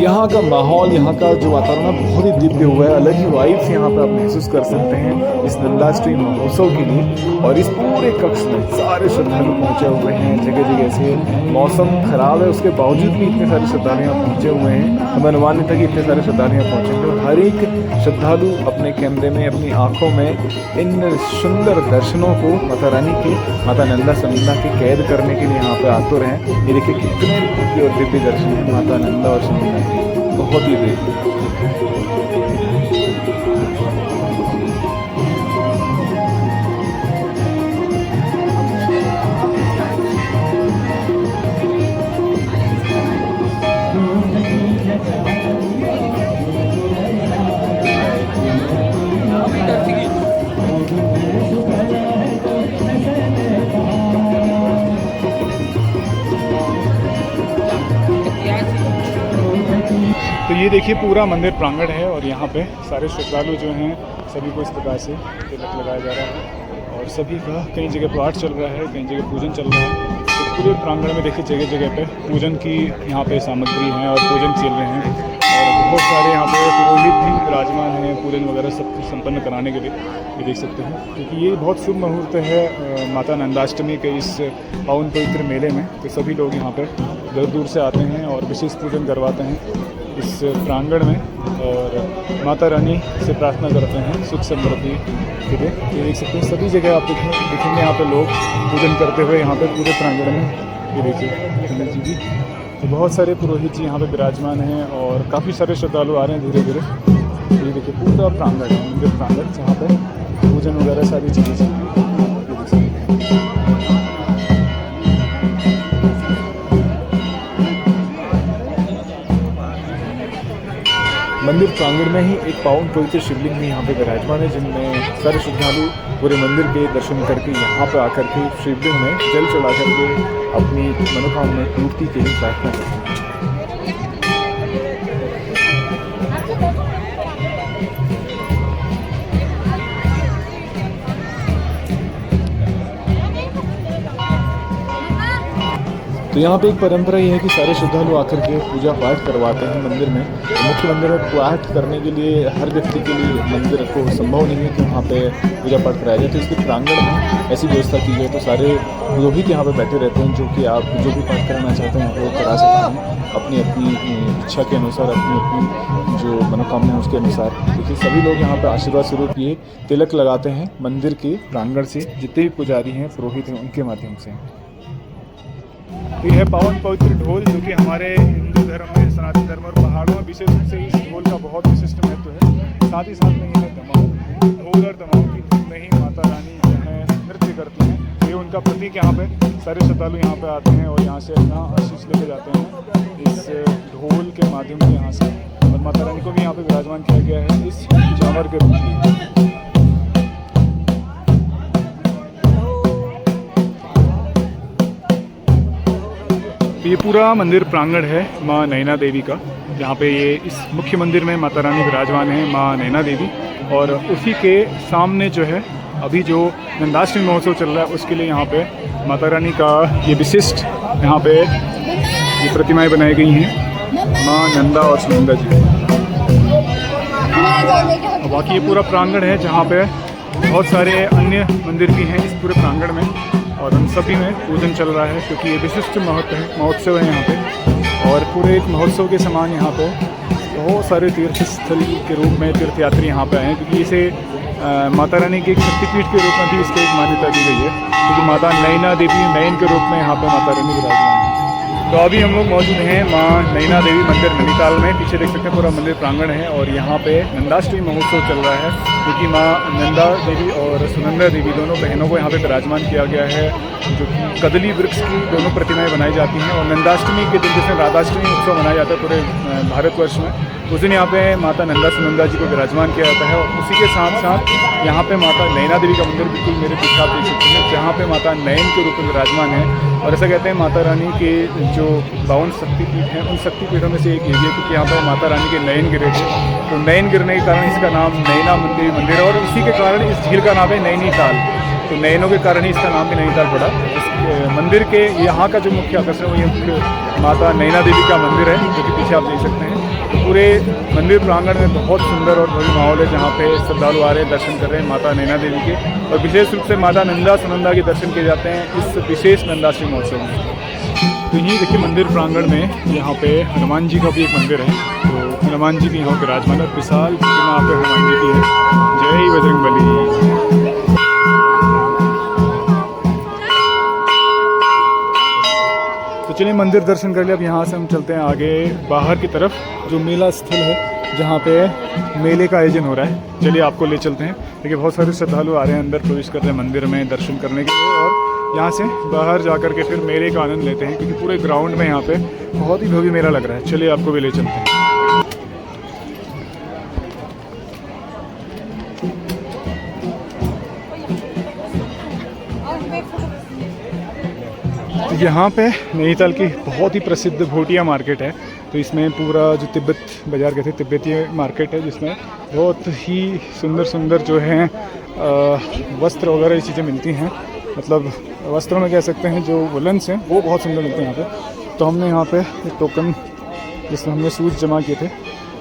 यहाँ का माहौल, यहाँ का जो वातावरण है बहुत ही दिव्य हुआ है, अलग ही वाइब्स यहाँ पे आप महसूस कर सकते हैं इस नंदाष्टमी महोत्सव के लिए। और इस पूरे कक्ष में सारे श्रद्धालु पहुँचे हुए हैं, जगह जगह से। मौसम खराब है उसके बावजूद भी इतने सारे श्रद्धालु यहाँ पहुँचे हुए हैं। हमें अनुमान नहीं था कि इतने सारे श्रद्धालु यहाँ पहुँचेंगे। और हर एक श्रद्धालु अपने कैमरे में, अपनी आँखों में इन सुंदर दर्शनों को माता रानी के, माता नंदा सुनंदा के कैद करने के लिए यहाँ पे आतुर हैं। ये देखिए कितने भव्य और दिव्य दर्शन है माता नंदा और सुनंदा के, बहुत ही दिव्य। तो ये देखिए पूरा मंदिर प्रांगण है और यहाँ पे सारे श्रद्धालु जो हैं सभी को इस प्रकार से तिलक लगाया जा रहा है और सभी का कई जगह पाठ चल रहा है, कई जगह पूजन चल रहा है। तो पूरे प्रांगण में देखिए जगह जगह पे पूजन की यहाँ पे सामग्री हैं और पूजन चल रहे हैं और बहुत सारे यहाँ पे पुरोहित भी विराजमान हैं पूजन वगैरह सब कुछ संपन्न कराने के लिए। ये देख सकते हैं क्योंकि ये बहुत शुभ मुहूर्त है माता नंदाष्टमी के इस पावन पवित्र मेले में। तो सभी लोग यहाँ पर दूर दूर से आते हैं और विशेष पूजन करवाते हैं इस प्रांगण में और माता रानी से प्रार्थना करते हैं सुख समृद्धि के लिए। ये देख सकते हैं सभी जगह आप देखेंगे यहाँ पे लोग पूजन करते हुए यहाँ पे पूरे प्रांगण में। ये देखिए गणेश जी भी, तो बहुत सारे पुरोहित जी यहाँ पे विराजमान हैं और काफ़ी सारे श्रद्धालु आ रहे हैं धीरे धीरे। ये देखिए पूरा प्रांगण है, मंदिर प्रांगण, जहाँ पे पूजन वगैरह सारी चीज़ें चल रही हैं। मंदिर प्रांगण में ही एक पावन पवित्र शिवलिंग भी यहाँ पे विराजमान है, जिनमें सारे श्रद्धालु पूरे मंदिर के दर्शन करके यहाँ पे आकर के शिवलिंग में जल चढ़ा करके अपनी मनोकामना पूर्ति के लिए प्रार्थना करते हैं। तो यहाँ पे एक परंपरा ये है कि सारे श्रद्धालु आकर के पूजा पाठ करवाते हैं मंदिर में। तो मुख्य मंदिर में पाठ करने के लिए हर व्यक्ति के लिए मंदिर को संभव नहीं है कि वहाँ पे पूजा पाठ कराया जाए, तो इसके प्रांगण में ऐसी व्यवस्था की गई। तो सारे पुरोहित यहाँ पे बैठे रहते हैं, जो कि आप जो भी पाठ कराना चाहते हैं वो करा सकते हैं अपनी अपनी इच्छा के अनुसार, अपनी अपनी जो मनोकामना है उसके अनुसार। देखिए सभी लोग यहाँ पर आशीर्वाद स्वरूप ये तिलक लगाते हैं मंदिर के प्रांगण से, जितने भी पुजारी हैं पुरोहित हैं उनके माध्यम से। ये है पावन पवित्र ढोल, जो कि हमारे हिंदू धर्म में, सनातन धर्म और पहाड़ों में विशेष रूप से इस ढोल का बहुत विशिष्ट महत्व है। साथ ही साथ में ये है दमाऊ, ढोल और दमाऊ की धुन में ही माता रानी जो है नृत्य करती हैं। ये उनका प्रतीक यहाँ पे सारे श्रद्धालु यहाँ पे आते हैं और यहाँ से अपना आशीष लेके जाते हैं इस ढोल के माध्यम से यहाँ से। और माता रानी को भी यहाँ पे विराजमान किया गया है इस जानवर के रूप में। ये पूरा मंदिर प्रांगण है माँ नैना देवी का, जहाँ पे ये इस मुख्य मंदिर में माता रानी विराजमान है माँ नैना देवी। और उसी के सामने जो है अभी जो नंदाष्टमी महोत्सव चल रहा है उसके लिए यहाँ पे माता रानी का ये विशिष्ट यहाँ पे ये प्रतिमाएं बनाई गई हैं माँ नंदा और सुनंदा जी। और बाकी ये पूरा प्रांगण है जहाँ पे बहुत सारे अन्य मंदिर भी हैं इस पूरे प्रांगण में, और उन सभी में पूजन चल रहा है क्योंकि ये विशिष्ट महोत्सव है यहाँ पे। और पूरे एक महोत्सव के समान यहाँ पे बहुत सारे तीर्थ स्थल के रूप में तीर्थयात्री यहाँ पे आए हैं, क्योंकि इसे माता रानी के एक शक्तिपीठ के रूप में भी इसको एक मान्यता दी गई है, क्योंकि माता नैना देवी नयन के रूप में यहाँ पे माता रानी विराजमान है। तो अभी हम लोग मौजूद हैं माँ नैना देवी मंदिर नैनीताल में। पीछे देख सकते हैं पूरा मंदिर प्रांगण है और यहाँ पे नंदाष्टमी महोत्सव चल रहा है, क्योंकि माँ नंदा देवी और सुनंदा देवी दोनों बहनों को यहाँ पे विराजमान किया गया है, जो कि कदली वृक्ष की दोनों प्रतिमाएं बनाई जाती हैं। और नंदाष्टमी के दिन जिसमें राधाष्टमी उत्सव मनाया जाता है पूरे भारतवर्ष में, उस दिन यहाँ पे माता नंदा सुनंदा जी को विराजमान किया जाता है। और उसी के साथ साथ यहाँ पे माता नैना देवी का मंदिर बिल्कुल मेरे पीछे आप देख सकते हैं, जहाँ पे माता नयन के रूप में विराजमान है। और ऐसा कहते हैं माता रानी के जो 52 शक्तिपीठ हैं उन शक्तिपीठों में से एक ये है, क्योंकि यहाँ पर माता रानी के नयन गिरे थे, तो नयन गिरने के कारण इसका नाम नैना मंदिर है। और इसी के कारण इस झील का नाम है नैनीताल, तो नयनों के कारण ही इसका नाम भी नैनीताल पड़ा। इस मंदिर के यहाँ का जो मुख्य आकर्षण है वो ये माता नैना देवी का मंदिर है, जो कि पीछे आप देख सकते हैं। तो पूरे मंदिर प्रांगण में बहुत सुंदर और भव्य माहौल है, जहाँ पे श्रद्धालु आ रहे हैं, दर्शन कर रहे हैं माता नैना देवी के। और विशेष रूप से माता नंदा सुनंदा के दर्शन किए जाते हैं इस विशेष नंदाष्टमी महोत्सव में। तो यही देखिए मंदिर प्रांगण में यहाँ पे हनुमान जी का भी एक मंदिर है, तो हनुमान जी भी यहाँ विराजमान है। विशाल प्रतिमा यहाँ पे हनुमान जी की है। जय बजरंगबली। तो चलिए मंदिर दर्शन कर लिया, अब यहाँ से हम चलते हैं आगे बाहर की तरफ, जो मेला स्थल है जहाँ पे मेले का आयोजन हो रहा है। चलिए आपको ले चलते हैं। देखिए बहुत सारे श्रद्धालु आ रहे हैं, अंदर प्रवेश कर रहे हैं मंदिर में दर्शन करने के लिए, और यहाँ से बाहर जा कर के फिर मेले का आनंद लेते हैं, क्योंकि पूरे ग्राउंड में यहाँ पे बहुत ही भव्य मेला लग रहा है। चलिए आपको भी ले चलते हैं। यहाँ पे नैनीताल की बहुत ही प्रसिद्ध भोटिया मार्केट है, तो इसमें पूरा जो तिब्बत बाज़ार कहते हैं तिब्बती मार्केट है, जिसमें बहुत ही सुंदर सुंदर जो हैं वस्त्र वगैरह ये चीज़ें मिलती हैं। मतलब वस्त्रों में कह सकते हैं जो वुलन्स हैं वो बहुत सुंदर मिलते हैं यहाँ पे। तो हमने यहाँ पे एक टोकन जिसमें हमने शूज़ जमा किए थे,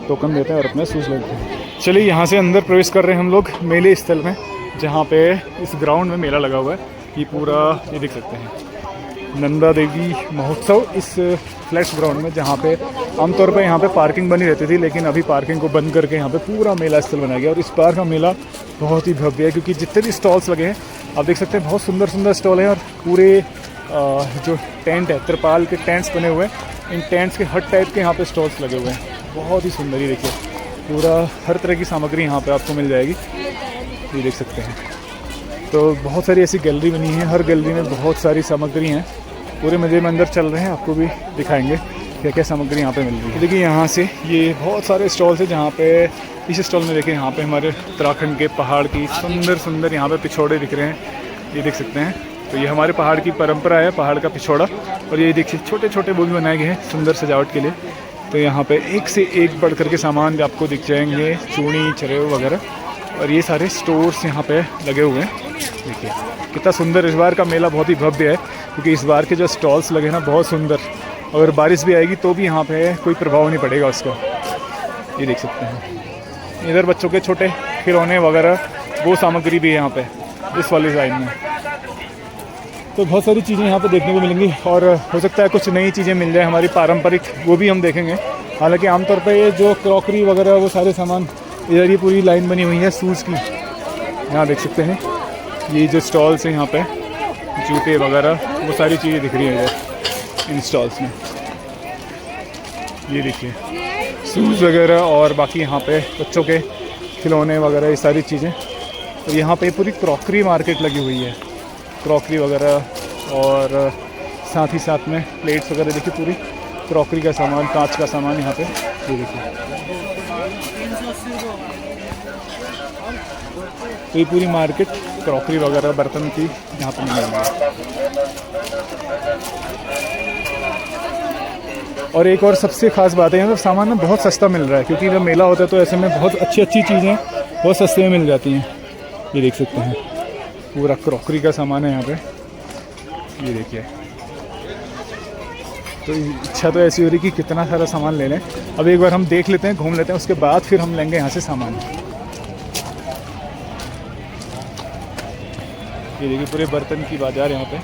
टोकन देते हैं और अपने शूज़ लेते हैं। चलिए यहाँ से अंदर प्रवेश कर रहे हैं हम लोग मेले स्थल में, जहाँ पे इस ग्राउंड में मेला लगा हुआ है। ये पूरा ये देख सकते हैं नंदा देवी महोत्सव इस फ्लैट्स ग्राउंड में, जहाँ पे आमतौर पे यहाँ पे पार्किंग बनी रहती थी, लेकिन अभी पार्किंग को बंद करके यहाँ पे पूरा मेला स्थल बनाया गया। और इस बार का मेला बहुत ही भव्य है, क्योंकि जितने भी स्टॉल्स लगे हैं आप देख सकते हैं बहुत सुंदर सुंदर स्टॉल हैं। और पूरे जो टेंट है, तिरपाल के टेंट्स बने हुए हैं, इन टेंट्स के हट टाइप के यहाँ पे स्टॉल्स लगे हुए हैं। बहुत ही सुंदर, ही देखिए पूरा हर तरह की सामग्री यहाँ पे आपको मिल जाएगी, ये देख सकते हैं। तो बहुत सारी ऐसी गैलरी बनी है, हर गैलरी में बहुत सारी सामग्री हैं। पूरे मज़े में अंदर चल रहे हैं, आपको भी दिखाएंगे। क्या क्या सामग्री यहाँ पे मिल रही है। देखिए यहाँ से ये बहुत सारे स्टॉल्स हैं जहाँ पे इस स्टॉल में देखिए यहाँ पे हमारे उत्तराखंड के पहाड़ की सुंदर सुंदर यहाँ पे पिछोड़े दिख रहे हैं, ये देख सकते हैं। तो ये हमारे पहाड़ की परंपरा है, पहाड़ का पिछोड़ा। और ये देखिए छोटे छोटे वो भी बनाए गए हैं सुंदर सजावट के लिए। तो यहाँ पे एक से एक बढ़ करके सामान आपको दिख जाएंगे, चूड़ी चरेव वगैरह। और ये सारे स्टोर्स यहाँ पे लगे हुए हैं। देखिए कितना सुंदर इस बार का मेला बहुत ही भव्य है, क्योंकि इस बार के जो स्टॉल्स लगे ना बहुत सुंदर। अगर बारिश भी आएगी तो भी यहाँ पे कोई प्रभाव नहीं पड़ेगा उसको, ये देख सकते हैं। इधर बच्चों के छोटे खिलौने वगैरह वो सामग्री भी है यहाँ पे इस वाली साइड में। तो बहुत सारी चीज़ें यहाँ पे देखने को मिलेंगी और हो सकता है कुछ नई चीज़ें मिल जाए हमारी पारंपरिक, वो भी हम देखेंगे। हालांकि आमतौर पे ये जो क्रॉकरी वगैरह वो सारे सामान इधर ही पूरी लाइन बनी हुई है शूज़ की, यहाँ देख सकते हैं। ये जो स्टॉल्स हैं यहाँ पे जूते वगैरह वो सारी चीज़ें दिख रही हैं इधर इन स्टॉल्स में। ये देखिए शूज़ वगैरह और बाकी यहाँ पे बच्चों के खिलौने वगैरह ये सारी चीज़ें। तो यहाँ पे पूरी क्रॉकरी मार्केट लगी हुई है, क्रॉकरी वगैरह और साथ ही साथ में प्लेट्स वगैरह। देखिए पूरी क्रॉकरी का सामान, कांच का सामान यहाँ पे ये देखिए। तो ये पूरी मार्केट क्रॉकरी वगैरह बर्तन की यहाँ पे मिलेगी। और एक और सबसे ख़ास बात है यहाँ पर सामान ना बहुत सस्ता मिल रहा है, क्योंकि जब मेला होता है तो ऐसे में बहुत अच्छी अच्छी चीज़ें बहुत सस्ते में मिल जाती हैं। ये देख सकते हैं पूरा क्रॉकरी का सामान है यहाँ पे, ये देखिए। तो इच्छा तो ऐसी हो रही कि कितना सारा सामान ले लें। अब एक बार हम देख लेते हैं, घूम लेते हैं, उसके बाद फिर हम लेंगे यहाँ से सामान। ये देखिए पूरे बर्तन की बाज़ार यहाँ पे।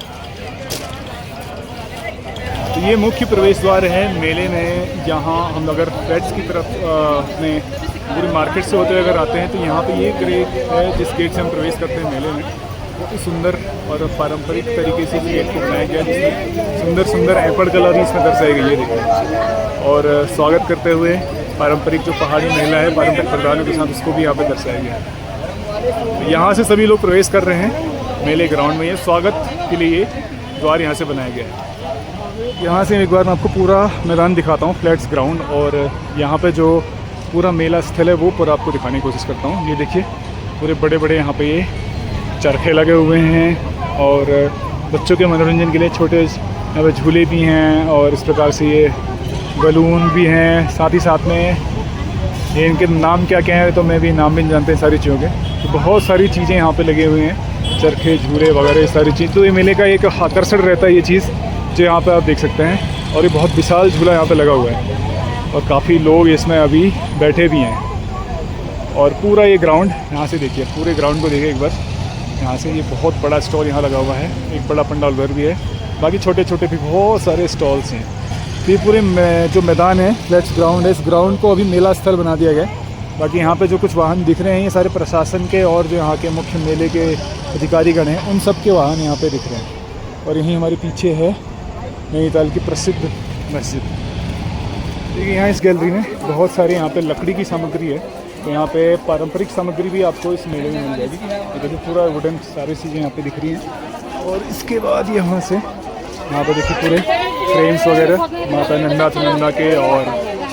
तो ये मुख्य प्रवेश द्वार है मेले में। यहाँ हम अगर फ्लैट्स की तरफ अपने पूरी मार्केट से होते हुए अगर आते हैं तो यहाँ पे ये गेट है जिस गेट से हम प्रवेश करते हैं मेले में। बहुत ही सुंदर और पारंपरिक तरीके से गेट को बनाया गया, जिसमें सुंदर सुंदर एपड़ कलर इसमें दर्शाई गई है देखिए। और स्वागत करते हुए पारंपरिक जो पहाड़ी महिला है पारंपरिक परिधानों के साथ, उसको भी यहाँ पर दर्शाया गया है। यहाँ से सभी लोग प्रवेश कर रहे हैं मेले ग्राउंड में। ये स्वागत के लिए द्वार यहाँ से बनाया गया है। यहाँ से एक बार मैं आपको पूरा मैदान दिखाता हूँ, फ्लैट्स ग्राउंड। और यहाँ पे जो पूरा मेला स्थल है वो पूरा आपको दिखाने की कोशिश करता हूँ। ये देखिए पूरे बड़े बड़े यहाँ पे ये चरखे लगे हुए हैं और बच्चों के मनोरंजन के लिए छोटे यहाँ पे झूले भी हैं और इस प्रकार से ये बलून भी हैं। साथ ही साथ में ये इनके नाम क्या क्या है तो मैं भी नाम भी नहीं जानते सारी चीज़ों के। तो बहुत सारी चीज़ें यहाँ पे लगे हुए हैं, चरखे झूले वगैरह ये सारी चीज़। तो ये मेले का एक आकर्षण रहता है ये चीज़ जो यहाँ पे आप देख सकते हैं। और ये बहुत विशाल झूला यहाँ पे लगा हुआ है और काफ़ी लोग इसमें अभी बैठे भी हैं। और पूरा ये ग्राउंड यहाँ से देखिए, पूरे ग्राउंड को देखिए एक बार यहाँ से। ये बहुत बड़ा स्टॉल यहाँ लगा हुआ है, एक बड़ा पंडाल घर भी है, बाकी छोटे छोटे भी बहुत सारे स्टॉल्स हैं। तो ये पूरे जो मैदान है फ्लैट्स ग्राउंड है, इस ग्राउंड को अभी मेला स्थल बना दिया गया। बाकी यहाँ पे जो कुछ वाहन दिख रहे हैं ये सारे प्रशासन के और जो यहाँ के मुख्य मेले के अधिकारीगण हैं उन सब के वाहन यहाँ पे दिख रहे हैं। और यहीं हमारे पीछे है नैनीताल की प्रसिद्ध मस्जिद। देखिए यहाँ इस गैलरी में बहुत सारे यहाँ पे लकड़ी की सामग्री है। तो यहाँ पे पारंपरिक सामग्री भी आपको इस मेले में मिल जाएगी। तो देखिए पूरा वुडन सारी चीज़ें यहाँ पे दिख रही हैं। और इसके बाद यहाँ से यहाँ पे देखिए पूरे फ्रेम्स वगैरह माता नंदा के और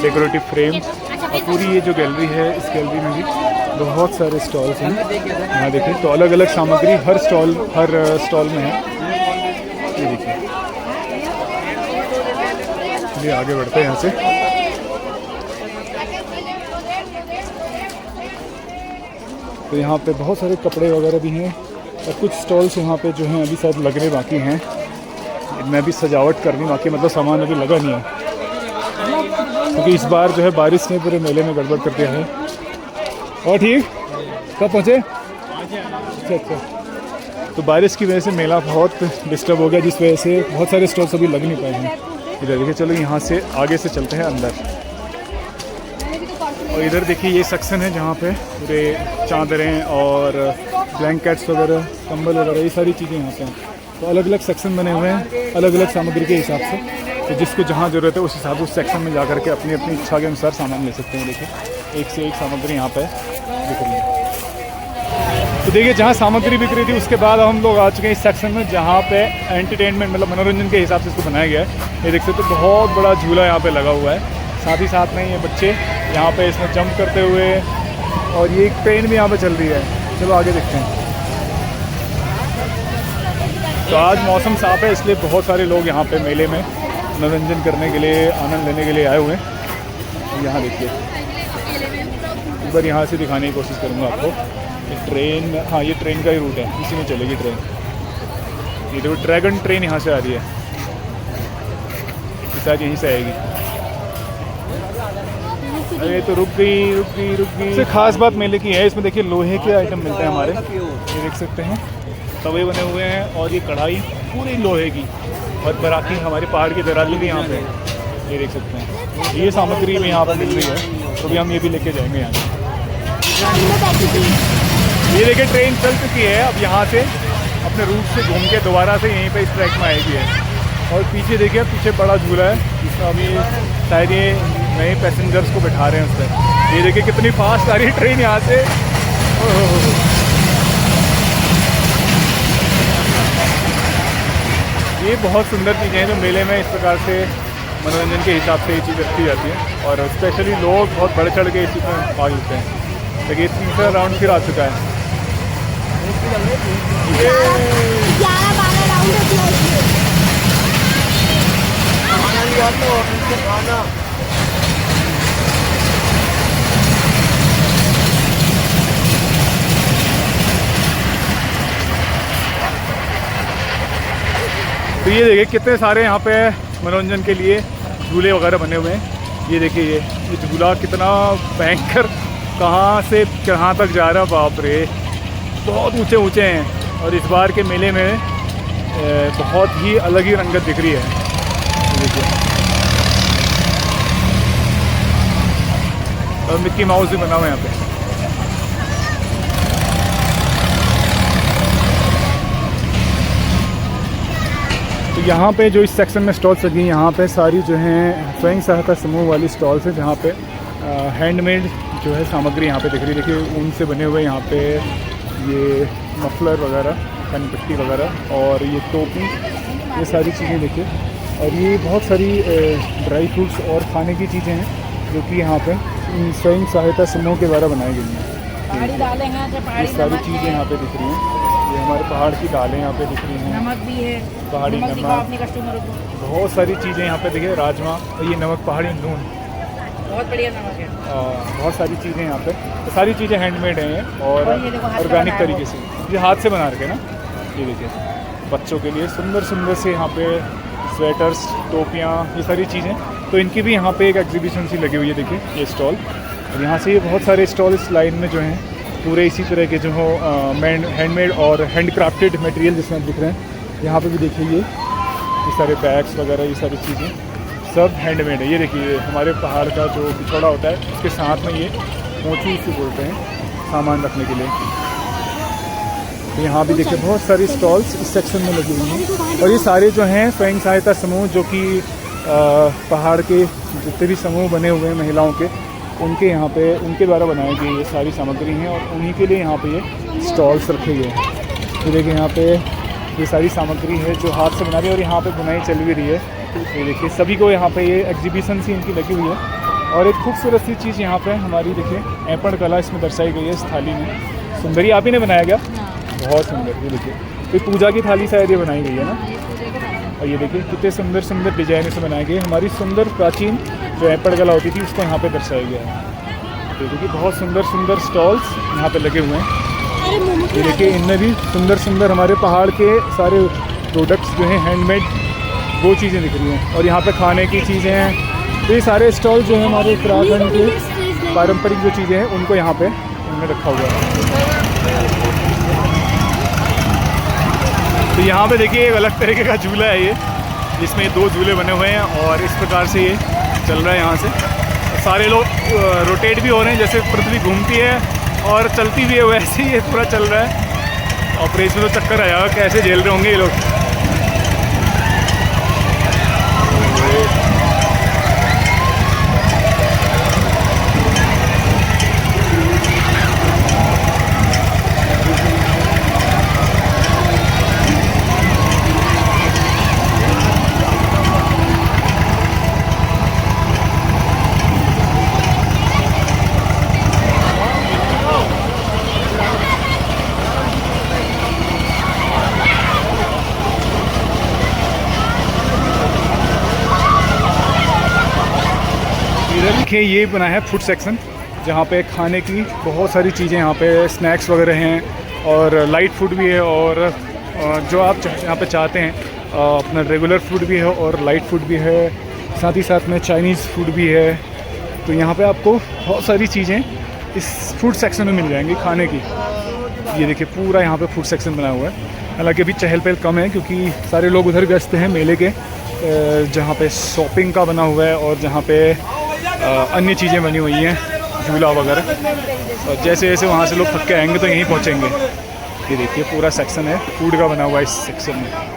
डेकोरेटिव फ्रेम्स। और पूरी ये जो गैलरी है इस गैलरी में भी बहुत सारे स्टॉल्स हैं। यहाँ देखिए तो अलग अलग सामग्री हर स्टॉल में है। ये देखिए, चलिए आगे बढ़ते हैं यहाँ से। तो यहाँ पे बहुत सारे कपड़े वगैरह भी हैं और कुछ स्टॉल्स यहाँ पे जो हैं अभी शायद लगने बाकी हैं। मैं भी सजावट करनी बाकी, मतलब सामान अभी लगा नहीं है क्योंकि इस बार जो है बारिश ने पूरे मेले में गड़बड़ कर दिया है। और ठीक कब पहुँचे? अच्छा। तो बारिश की वजह से मेला बहुत डिस्टर्ब हो गया, जिस वजह से बहुत सारे स्टॉल्स अभी लग नहीं पाए हैं। इधर देखिए, चलो यहाँ से आगे से चलते हैं अंदर। और इधर देखिए ये सेक्शन है जहाँ पे पूरे चादरें और ब्लैंकेट्स वगैरह, कंबल वगैरह ये सारी चीज़ें यहाँ पे हैं। तो अलग अलग सेक्शन बने हुए हैं अलग अलग सामग्री के हिसाब से। तो जिसको जहाँ ज़रूरत है उस हिसाब से उस सेक्शन में जा करके अपनी अपनी इच्छा के अनुसार सामान ले सकते हैं। देखिए एक से एक सामग्री यहाँ पे दिख रही है। तो देखिए जहाँ सामग्री बिक रही थी उसके बाद हम लोग आ चुके हैं इस सेक्शन में जहाँ पे एंटरटेनमेंट मतलब मनोरंजन के हिसाब से इसको बनाया गया है। ये देख सकते हो बहुत बड़ा झूला यहाँ पे लगा हुआ है, साथ ही साथ में ये बच्चे यहाँ पे इसमें जंप करते हुए, और ये एक ट्रेन भी यहाँ पे चल रही है। चलो आगे देखते हैं। तो आज मौसम साफ़ है इसलिए बहुत सारे लोग यहाँ पे मेले में मनोरंजन करने के लिए, आनंद लेने के लिए आए हुए हैं। यहाँ देखिए एक बार यहाँ से दिखाने की कोशिश करूँगा आपको। ये ट्रेन, हाँ ये ट्रेन का ही रूट है, इसी में चलेगी ट्रेन। ये देखो ड्रैगन ट्रेन यहाँ से आ रही है, शायद यहीं से आएगी। अरे तो रुक गई। सबसे खास बात मेले की है, इसमें देखिए लोहे के आइटम मिलते हैं हमारे। ये देख सकते हैं तवे बने हुए हैं, और ये कढ़ाई पूरी लोहे की, और बराती हमारे पहाड़ की दराली भी यहाँ पे है। ये देख सकते हैं ये सामग्री भी यहाँ पर मिल रही है, तो भी हम ये भी लेके जाएंगे यहाँ से। ये देखिए ट्रेन चल चुकी है, अब यहाँ से अपने रूट से घूम के दोबारा से यहीं पे इस ट्रैक में आएगी है। और पीछे देखिए, पीछे बड़ा झूला है जिसमें अभी शायद ये नए पैसेंजर्स को बैठा रहे हैं उस पर। ये देखिए कितनी फास्ट आ रही है ट्रेन यहाँ से। ये बहुत सुंदर चीज़ें हैं जो मेले में इस प्रकार से मनोरंजन के हिसाब से ये चीज़ रखी जाती है, और स्पेशली लोग बहुत बढ़ चढ़ के इस चीज़ में भाग लेते हैं। देखिए तीसरा राउंड फिर आ चुका है। 11-12 राउंड तो ये देखिए कितने सारे यहाँ पे मनोरंजन के लिए झूले वगैरह बने हुए हैं। ये देखिए ये झूला कितना भयंकर, कहाँ से कहाँ तक जा रहा है, बाप रे बहुत ऊंचे ऊंचे हैं। और इस बार के मेले में बहुत ही अलग ही रंगत दिख रही है। देखिए और मिक्की माउस भी बना हुआ है यहाँ पे। तो यहाँ पे जो इस सेक्शन में स्टॉल्स लगी हैं, यहाँ पे सारी जो हैं स्वयं सहायता समूह वाली स्टॉल्स हैं, जहाँ पे हैंडमेड जो है सामग्री यहाँ पे दिख रही है। देखिए ऊन से बने हुए यहाँ पे ये मफलर वगैरह, कनपट्टी वगैरह, और ये टोपी, ये सारी चीज़ें देखिए। और ये बहुत सारी ड्राई फ्रूट्स और खाने की चीज़ें हैं जो कि यहाँ पे स्वयं सहायता समूह के द्वारा बनाई गई हैं। पहाड़ी दालें हैं, ये सारी चीज़ें यहाँ पे दिख रही हैं। ये हमारे पहाड़ की दालें यहाँ पे दिख रही हैं, नमक भी है, पहाड़ी नमक दिखाओ नमक, अपने कस्टमर को। बहुत सारी चीज़ें यहाँ पे देखिए, राजमा, ये नमक, पहाड़ी नून, बहुत बढ़िया नमक है। बहुत सारी चीज़ें यहाँ पे। तो सारी चीज़ें हैंडमेड हैं और और ये देखो हाथ से ऑर्गेनिक बनाया तरीके से, ये हाथ से बना रखे ना। ये देखिए बच्चों के लिए सुंदर सुंदर से यहाँ पे स्वेटर्स, टोपियाँ, ये सारी चीज़ें। तो इनकी भी यहाँ पे एक एग्जीबिशन सी लगी हुई है। देखिए ये स्टॉल, और यहाँ से ये बहुत सारे स्टॉल इस लाइन में जो हैं पूरे इसी तरह के जो हो हैंडमेड और हैंडक्राफ्टेड मटेरियल जिसमें दिख रहे हैं। यहाँ पे भी देखिए ये सारे बैग्स वगैरह, ये सारी चीज़ें सब हैंडमेड है। ये देखिए हमारे पहाड़ का जो पिछोड़ा होता है उसके साथ में ये मोची से बोलते हैं सामान रखने के लिए। तो यहाँ भी देखिए बहुत सारी स्टॉल्स इस सेक्शन में लगी हुई हैं, और ये सारे जो हैं स्वयं सहायता समूह जो कि पहाड़ के जितने भी समूह बने हुए हैं महिलाओं के, उनके यहाँ पे उनके द्वारा बनाई गई ये सारी सामग्री हैं, और उन्हीं के लिए यहाँ पे ये स्टॉल्स रखे गए हैं। तो देखिए यहाँ पे ये सारी सामग्री है जो हाथ से बना रही है, और यहाँ पे बुनाई चल भी रही है। ये देखिए सभी को यहाँ पे ये एग्जीबिशन सी इनकी लगी हुई है। और एक खूबसूरत सी चीज़ यहाँ पे हमारी देखिए ऐपड़ कला इसमें दर्शाई गई है इस थाली में। सुंदरी आप ही ने बनाया गया, बहुत सुंदर। ये देखिए कोई पूजा की थाली शायद ये बनाई गई है ना। और ये देखिए कितने सुंदर सुंदर डिजाइन से बनाए गए। हमारी सुंदर प्राचीन जो ऐपड़ कला होती थी उसको यहाँ पे दर्शाया गया है। तो देखिए बहुत सुंदर सुंदर स्टॉल्स यहाँ पे लगे हुए हैं। ये देखिए इनमें भी सुंदर सुंदर हमारे पहाड़ के सारे प्रोडक्ट्स जो हैं हैंडमेड, वो चीज़ें दिख रही हैं। और यहाँ पे खाने की चीज़ें हैं। तो ये सारे स्टॉल जो हैं हमारे उत्तराखंड के पारंपरिक जो चीज़ें हैं उनको यहाँ पे इनमें रखा हुआ है। तो यहाँ पे देखिए एक अलग तरीके का झूला है ये, जिसमें 2 झूले बने हुए हैं, और इस प्रकार से ये चल रहा है यहाँ से। सारे लोग रोटेट भी हो रहे हैं, जैसे पृथ्वी घूमती है और चलती भी है वैसे ही ये पूरा चल रहा है। और इसमें तो चक्कर आया, कैसे झेल रहे होंगे ये लोग। देखिए ये बना है फूड सेक्शन, जहाँ पे खाने की बहुत सारी चीज़ें, यहाँ पे स्नैक्स वगैरह हैं और लाइट फूड भी है, और जो आप यहाँ पे चाहते हैं अपना रेगुलर फूड भी है और लाइट फूड भी है, साथ ही साथ में चाइनीज़ फूड भी है। तो यहाँ पे आपको बहुत सारी चीज़ें इस फूड सेक्शन में मिल जाएंगी खाने की। ये देखिए पूरा यहाँ पे फूड सेक्शन बना हुआ है। हालांकि अभी चहल पहल कम है क्योंकि सारे लोग उधर व्यस्त हैं मेले के, जहाँ पे शॉपिंग का बना हुआ है और जहाँ पे अन्य चीज़ें बनी हुई हैं, झूला वगैरह। और जैसे जैसे वहाँ से लोग थक के आएंगे तो यहीं पहुँचेंगे। ये देखिए पूरा सेक्शन है फूड का बना हुआ है इस सेक्शन में।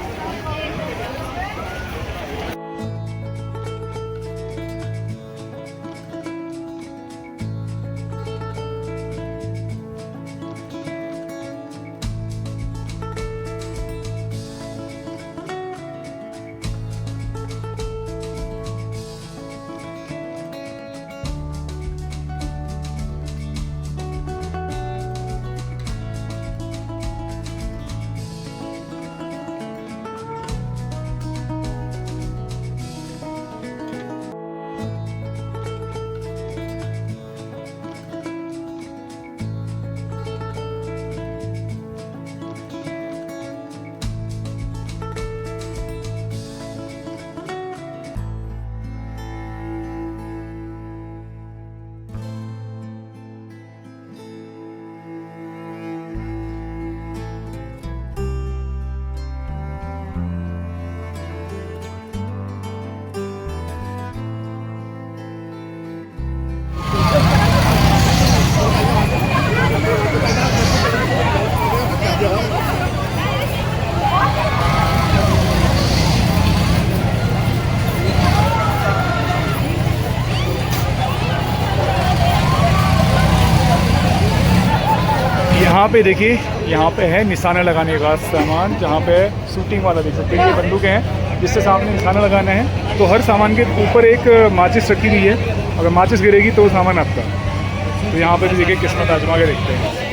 यहाँ पे देखिए, यहाँ पे है निशाना लगाने का सामान, जहाँ पे शूटिंग वाला देख सकते हैं। ये बंदूकें हैं जिससे सामने निशाना लगाना है। तो हर सामान के ऊपर एक माचिस रखी हुई है, अगर माचिस गिरेगी तो सामान आपका। तो यहाँ पे भी देखिए किस्मत आजमा के देखते हैं।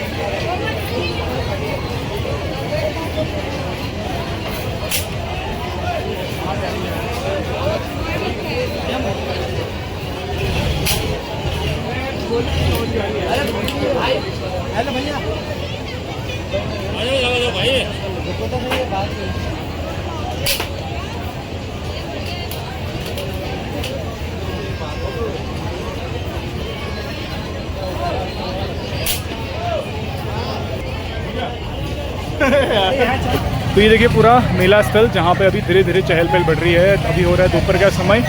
तो ये देखिए पूरा मेला स्थल, जहाँ पे अभी धीरे धीरे चहल पहल बढ़ रही है। अभी हो रहा है दोपहर का समय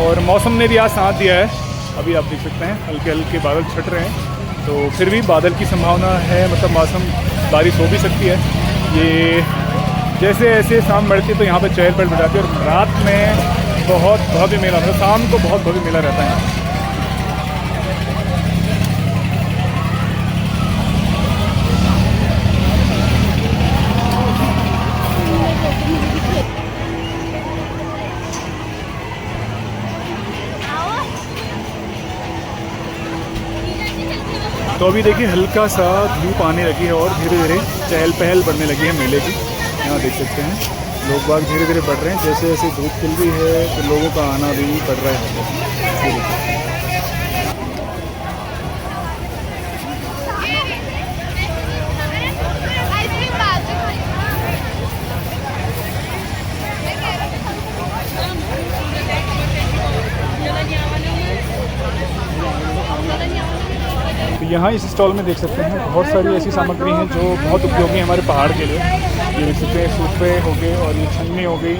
और मौसम ने भी आज साथ दिया है। अभी आप देख सकते हैं हल्के हल्के बादल छट रहे हैं, तो फिर भी बादल की संभावना है, मतलब मौसम बारिश हो भी सकती है। ये जैसे ऐसे शाम बढ़ती है तो यहाँ पे चहल पहल बढ़ जाती है और रात में बहुत भव्य मेला, मतलब शाम को बहुत भव्य मेला रहता है। तो अभी देखिए हल्का सा धूप आने लगी है और धीरे धीरे चहल पहल बढ़ने लगी है मेले की। यहाँ देख सकते हैं लोग बाग धीरे धीरे बढ़ रहे हैं, जैसे जैसे धूप खिल रही है तो लोगों का आना भी बढ़ रहा है। तो यहाँ इस स्टॉल में देख सकते हैं बहुत सारी ऐसी सामग्री हैं जो बहुत उपयोगी है हमारे पहाड़ के लिए। ये देख सकते हैं सूपे हो गए और ये छन्नी हो गई,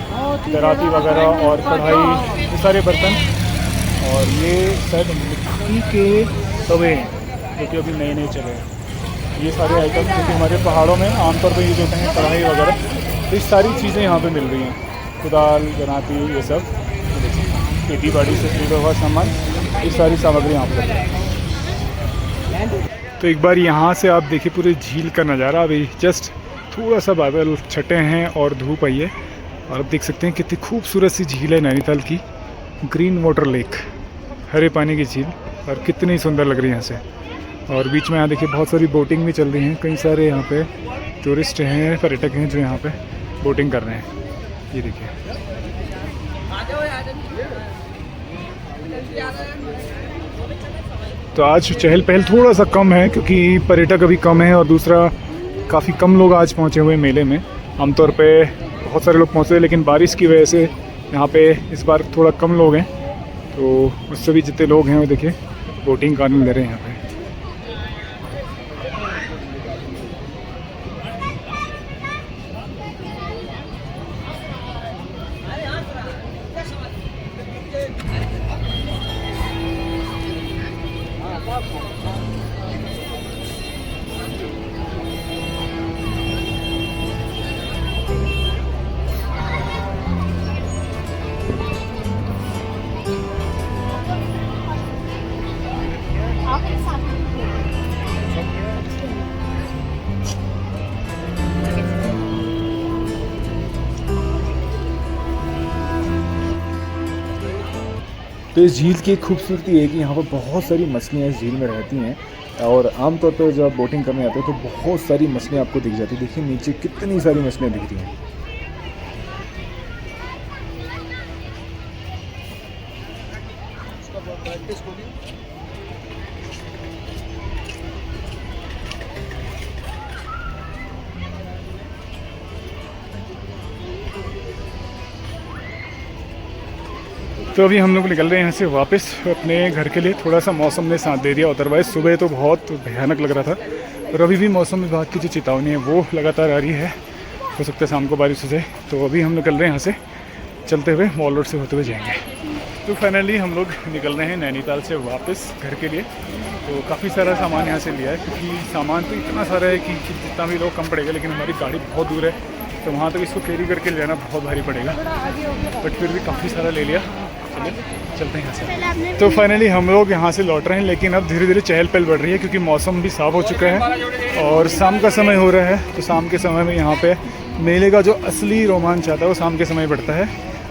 दराती वगैरह और कढ़ाई, ये सारे बर्तन। और ये शायद मिट्टी के तवे हैं जो कि अभी नए नए चले हैं। ये सारे आइटम जो कि हमारे पहाड़ों में आमतौर पर यूज होते हैं, कढ़ाई वगैरह, तो ये सारी चीज़ें यहाँ पर मिल रही हैं। कुदाल, गनाती, ये सब खेती बाड़ी से जुड़ा हुआ सामान, ये सारी सामग्री यहाँ पर। तो एक बार यहाँ से आप देखिए पूरे झील का नज़ारा। अभी जस्ट थोड़ा सा बादल छटे हैं और धूप आई है और आप देख सकते हैं कितनी खूबसूरत सी झील है नैनीताल की, ग्रीन वाटर लेक, हरे पानी की झील, और कितनी सुंदर लग रही है यहाँ से। और बीच में यहाँ देखिए बहुत सारी बोटिंग भी चल रही हैं, कई सारे यहाँ पे टूरिस्ट हैं, पर्यटक हैं जो यहाँ पे बोटिंग कर रहे हैं। ये देखिए तो आज चहल पहल थोड़ा सा कम है क्योंकि पर्यटक अभी कम है और दूसरा काफ़ी कम लोग आज पहुँचे हुए हैं मेले में। आमतौर पे बहुत सारे लोग पहुँचे लेकिन बारिश की वजह से यहाँ पे इस बार थोड़ा कम लोग हैं, तो उससे भी जितने लोग हैं वो देखिए बोटिंग का आनंद ले रहे हैं यहाँ पे। तो इस झील की एक खूबसूरती है कि यहाँ पर बहुत सारी मछलियाँ इस झील में रहती हैं और आमतौर पर जब आप बोटिंग करने आते हो तो बहुत सारी मछलियाँ आपको दिख जाती है। देखिए नीचे कितनी सारी मछलियाँ दिख रही हैं। तो अभी हम लोग निकल रहे हैं यहाँ से वापस अपने घर के लिए। थोड़ा सा मौसम ने साथ दे दिया, अदरवाइज़ सुबह तो बहुत भयानक लग रहा था और अभी भी मौसम विभाग की जो चेतावनी है वो लगातार आ रही है, हो सकता है शाम को बारिश हो जाए। तो अभी हम निकल रहे हैं यहाँ से, चलते हुए मॉल रोड से होते हुए जाएंगे। तो फाइनली हम लोग निकल रहे हैं नैनीताल से वापस घर के लिए। तो काफ़ी सारा सामान यहाँ से लिया है क्योंकि सामान तो इतना सारा है कि जितना भी लोग कम पड़ेगा, लेकिन हमारी गाड़ी बहुत दूर है तो वहाँ तक इसको कैरी करके ले जाना बहुत भारी पड़ेगा, बट फिर भी काफ़ी सारा ले लिया। चलते हैं यहाँ से। तो फाइनली हम लोग यहाँ से लौट रहे हैं, लेकिन अब धीरे धीरे चहल पहल बढ़ रही है क्योंकि मौसम भी साफ़ हो चुका है और शाम का समय हो रहा है। तो शाम के समय में यहाँ पे मेले का जो असली रोमांच आता है वो शाम के समय बढ़ता है।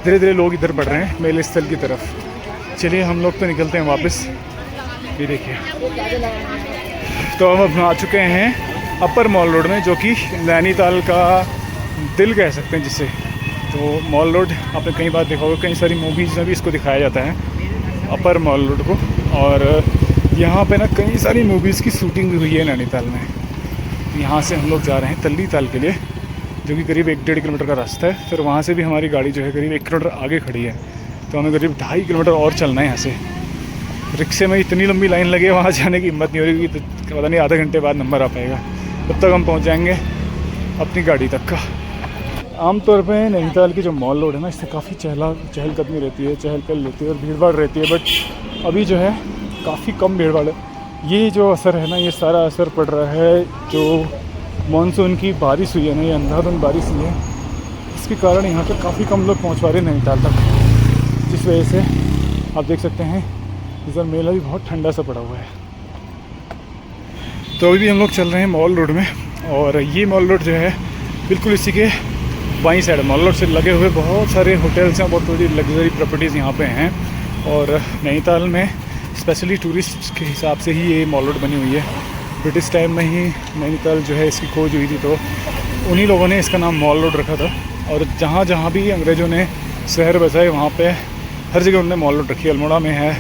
धीरे धीरे लोग इधर बढ़ रहे हैं मेले स्थल की तरफ। चलिए हम लोग तो निकलते हैं वापस। ये देखिए, तो हम आ चुके हैं अपर मॉल रोड में, जो कि नैनीताल का दिल कह सकते हैं जिसे। तो मॉल रोड आपने कई बार देखा होगा, कई सारी मूवीज़ में भी इसको दिखाया जाता है अपर मॉल रोड को। और यहाँ पे ना कई सारी मूवीज़ की शूटिंग भी हुई है नैनीताल में। यहाँ से हम लोग जा रहे हैं तल्ली ताल के लिए, जो कि करीब 1-1.5 किलोमीटर का रास्ता है। फिर वहाँ से भी हमारी गाड़ी जो है करीब 1 किलोमीटर आगे खड़ी है, तो हमें करीब 2.5 किलोमीटर और चलना है यहाँ से। रिक्शे में इतनी लंबी लाइन लगे, वहाँ जाने की हिम्मत नहीं हो रही क्योंकि पता नहीं आधे घंटे बाद नंबर आ पाएगा, तब तक हम पहुँच जाएंगे अपनी गाड़ी तक का। आमतौर पे नैनीताल की जो मॉल रोड है ना, इससे काफ़ी चहलकदमी रहती है, चहल पहल रहती है और भीड़ भाड़ रहती है। बट अभी जो है काफ़ी कम भीड़ भाड़ है। ये जो असर है ना, ये सारा असर पड़ रहा है जो मानसून की बारिश हुई है ना, ये अंधाधुंध बारिश हुई है, इसके कारण यहाँ पे काफ़ी कम लोग पहुँच पा रहे हैं नैनीताल तक, जिस वजह से आप देख सकते हैं इस बार मेला भी बहुत ठंडा सा पड़ा हुआ है। तो अभी भी हम लोग चल रहे हैं मॉल रोड में, और ये मॉल रोड जो है बिल्कुल इसी के बाईं साइड। मॉल रोड से लगे हुए बहुत सारे होटल्स हैं, बहुत बड़ी लग्जरी प्रॉपर्टीज़ यहाँ पे हैं। और नैनीताल में स्पेशली टूरिस्ट के हिसाब से ही ये मॉल रोड बनी हुई है। ब्रिटिश टाइम में ही नैनीताल जो है इसकी खोज हुई थी, तो उन्हीं लोगों ने इसका नाम मॉल रोड रखा था। और जहाँ जहाँ भी अंग्रेज़ों ने शहर बसाए वहाँ पे हर जगह उन्होंने मॉल रोड रखी है। अल्मोड़ा में है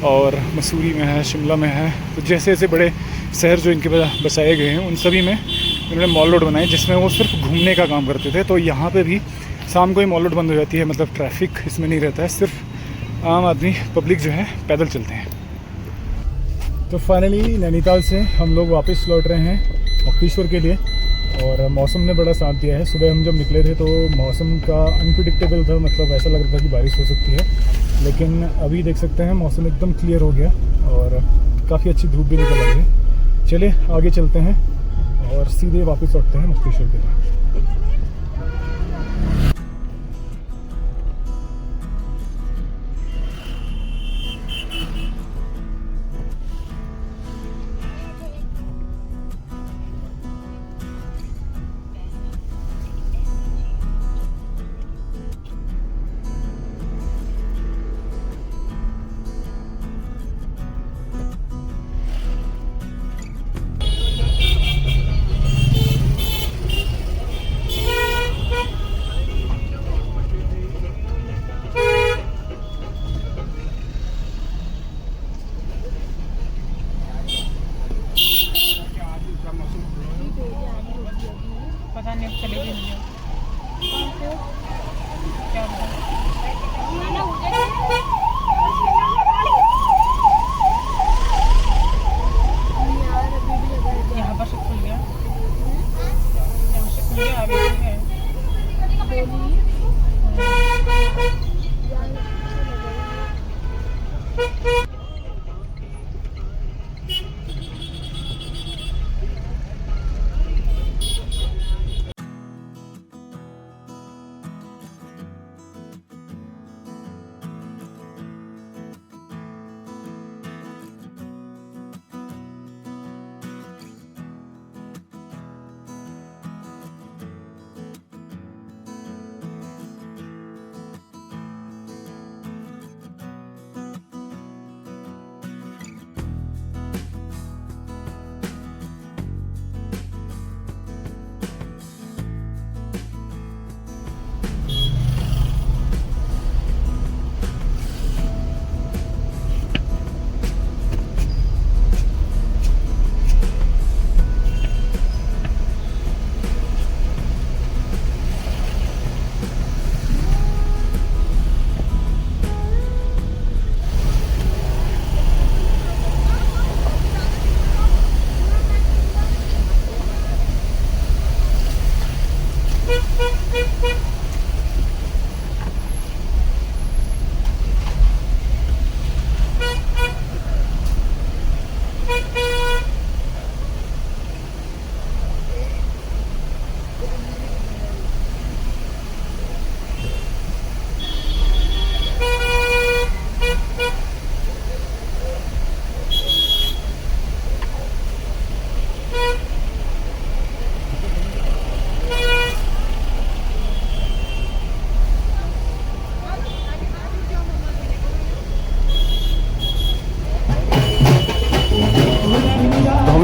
और मसूरी में है, शिमला में है। तो जैसे जैसे बड़े शहर जो इनके बसाए गए हैं उन सभी में उन्होंने मॉल रोड बनाए, जिसमें वो सिर्फ घूमने का काम करते थे। तो यहाँ पे भी शाम को ही मॉल रोड बंद हो जाती है, मतलब ट्रैफिक इसमें नहीं रहता है, सिर्फ आम आदमी पब्लिक जो है पैदल चलते हैं। तो फाइनली नैनीताल से हम लोग वापस लौट रहे हैं मुक्तेश्वर के लिए, और मौसम ने बड़ा साथ दिया है। सुबह हम जब निकले थे तो मौसम का अनप्रिडिक्टेबल था, मतलब ऐसा लग रहा था कि बारिश हो सकती है, लेकिन अभी देख सकते हैं मौसम एकदम क्लियर हो गया और काफ़ी अच्छी धूप भी निकल आई है। चलिए आगे चलते हैं और सीधे वापस लौटते हैं मुक्तेश्वर के लिए। पता नहीं अब चलेगी नहीं क्या यहाँ पर से खुल गया, यहाँ से खुल गया, अभी खुल गया।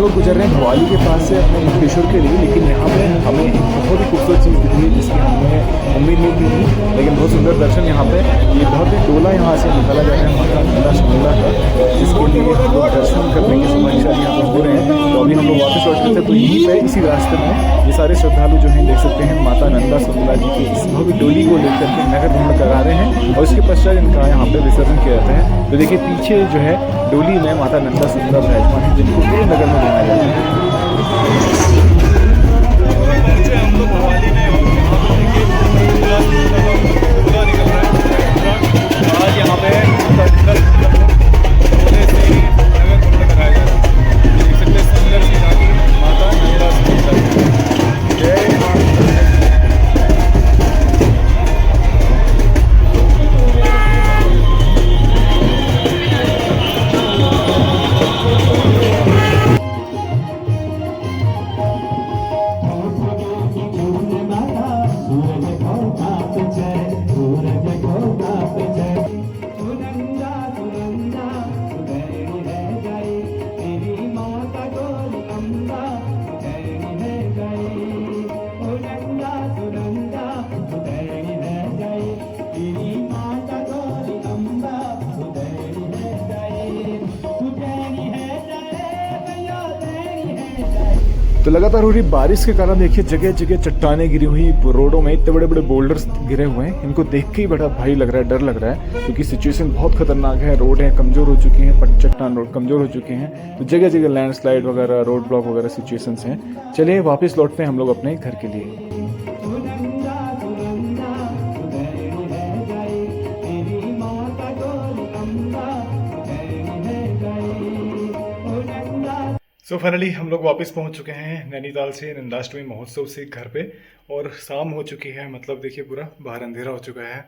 लोग गुजर रहे हैं भवाली के पास से अपने मुक्तेश्वर के लिए, लेकिन यहाँ पे हमें एक बहुत ही खूबसूरत चीज़ दिख रही है जिसकी हमें उम्मीद नहीं थी, लेकिन बहुत सुंदर दर्शन यहाँ पे। ये बहुत ही डोला यहाँ से निकाला जा रहा है माता नंदा सुंदला का, जिसके लिए हम लोग दर्शन करने के समाचार यहाँ पर हो रहे हैं। तो अभी हम लोग वापस लौट रहे थे, तो यहीं पर इसी रास्ते में ये सारे श्रद्धालु जो हैं देख सकते हैं माता नंदा सुंदला जी की इस भव्य डोली को लेकर के नगर भ्रमण करा रहे हैं और इसके पश्चात इनका यहाँ पे विसर्जन किया जाता है। तो देखिए पीछे जो है डोली में माता नंदा सुंदला विराजमान है, जिनको पूरे नगर में घुमाया जाता है। हम लोग भवाली में निकल रहा है आज यहाँ पे से ही नगर भ्रमण कराया जा रहा है। देख सकते हैं सुंदर सी झांकी माता नंदा सुंदला। जय माता। तो लगातार हो रही बारिश के कारण देखिए जगह जगह चट्टानें गिरी हुई, रोडों में इतने बड़े बड़े बोल्डर्स गिरे हुए हैं। इनको देख के ही बड़ा भारी लग रहा है, डर लग रहा है, क्योंकि सिचुएशन बहुत खतरनाक है। रोड है कमज़ोर हो चुकी हैं, चट्टान रोड कमज़ोर हो चुके हैं, तो जगह जगह लैंडस्लाइड वगैरह, रोड ब्लॉक वगैरह सिचुएशंस हैं। चलिए वापस लौटते हैं हम लोग अपने घर के लिए। सो फाइनली हम लोग वापस पहुंच चुके हैं नैनीताल से नंदाष्टमी महोत्सव से घर पे, और शाम हो चुकी है। मतलब देखिए पूरा बाहर अंधेरा हो चुका है,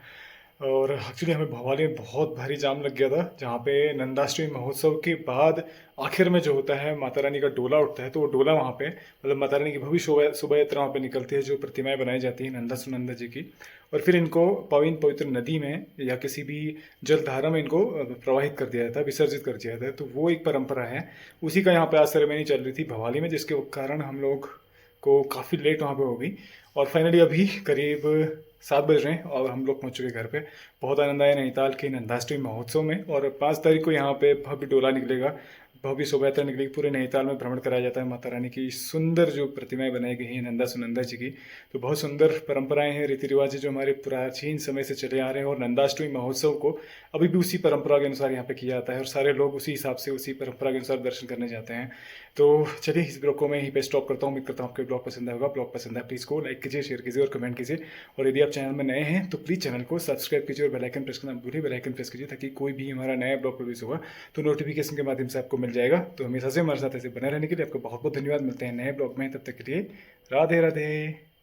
और एक्चुअली हमें भवाली में बहुत भारी जाम लग गया था, जहाँ पे नंदाष्टमी महोत्सव के बाद आखिर में जो होता है माता रानी का डोला उठता है। तो वो डोला वहाँ पे मतलब माता रानी की भव्य शोभा यात्रा वहाँ पे निकलती है, जो प्रतिमाएं बनाई जाती हैं नंदा सुनंदा जी की, और फिर इनको पवित्र नदी में या किसी भी जलधारा में इनको प्रवाहित कर दिया जाता है, विसर्जित कर दिया जाता है। तो वो एक परंपरा है, उसी का यहाँ पे आज सेरेमनी चल रही थी भवाली में, जिसके कारण हम लोग को काफ़ी लेट वहाँ पे हो गई। और फाइनली अभी करीब 7 बज रहे हैं और हम लोग पहुँच चुके घर पे। बहुत आनंद आया नैनीताल के नंदाष्टमी महोत्सव में, और 5 तारीख को यहाँ पे भव्य डोला निकलेगा भव्य शोभा यात्रा निकली, पूरे नैनीताल में भ्रमण कराया जाता है माता रानी की सुंदर जो प्रतिमाएं बनाई गई हैं नंदा सुनंदा जी की। तो बहुत सुंदर परंपराएं हैं, रीति रिवाज है जो हमारे प्राचीन समय से चले आ रहे हैं, और नंदाष्टमी महोत्सव को अभी भी उसी परंपरा के अनुसार यहाँ पे किया जाता है और सारे लोग उसी हिसाब से उसी परंपरा के अनुसार दर्शन करने जाते हैं। तो चलिए इस ब्लॉग को मैं यहीं पे स्टॉप करता हूँ। उम्मीद करता हूँ आपको ब्लॉग पसंद आएगा। ब्लॉग पसंद है प्लीज़ को लाइक कीजिए, शेयर कीजिए और कमेंट कीजिए, और यदि आप चैनल में नए हैं तो प्लीज़ चैनल को सब्सक्राइब कीजिए और बेल आइकन प्रेस करना भूलिए, बेल आइकन प्रेस कीजिए ताकि कोई भी हमारा नया ब्लॉग प्रोड्यूस होगा तो नोटिफिकेशन के माध्यम से आपको मिल जाएगा। तो हमेशा से हमारे साथ ऐसे बने रहने के लिए आपको बहुत बहुत धन्यवाद। मिलते हैं नए ब्लॉग में, तब तक के लिए राधे राधे।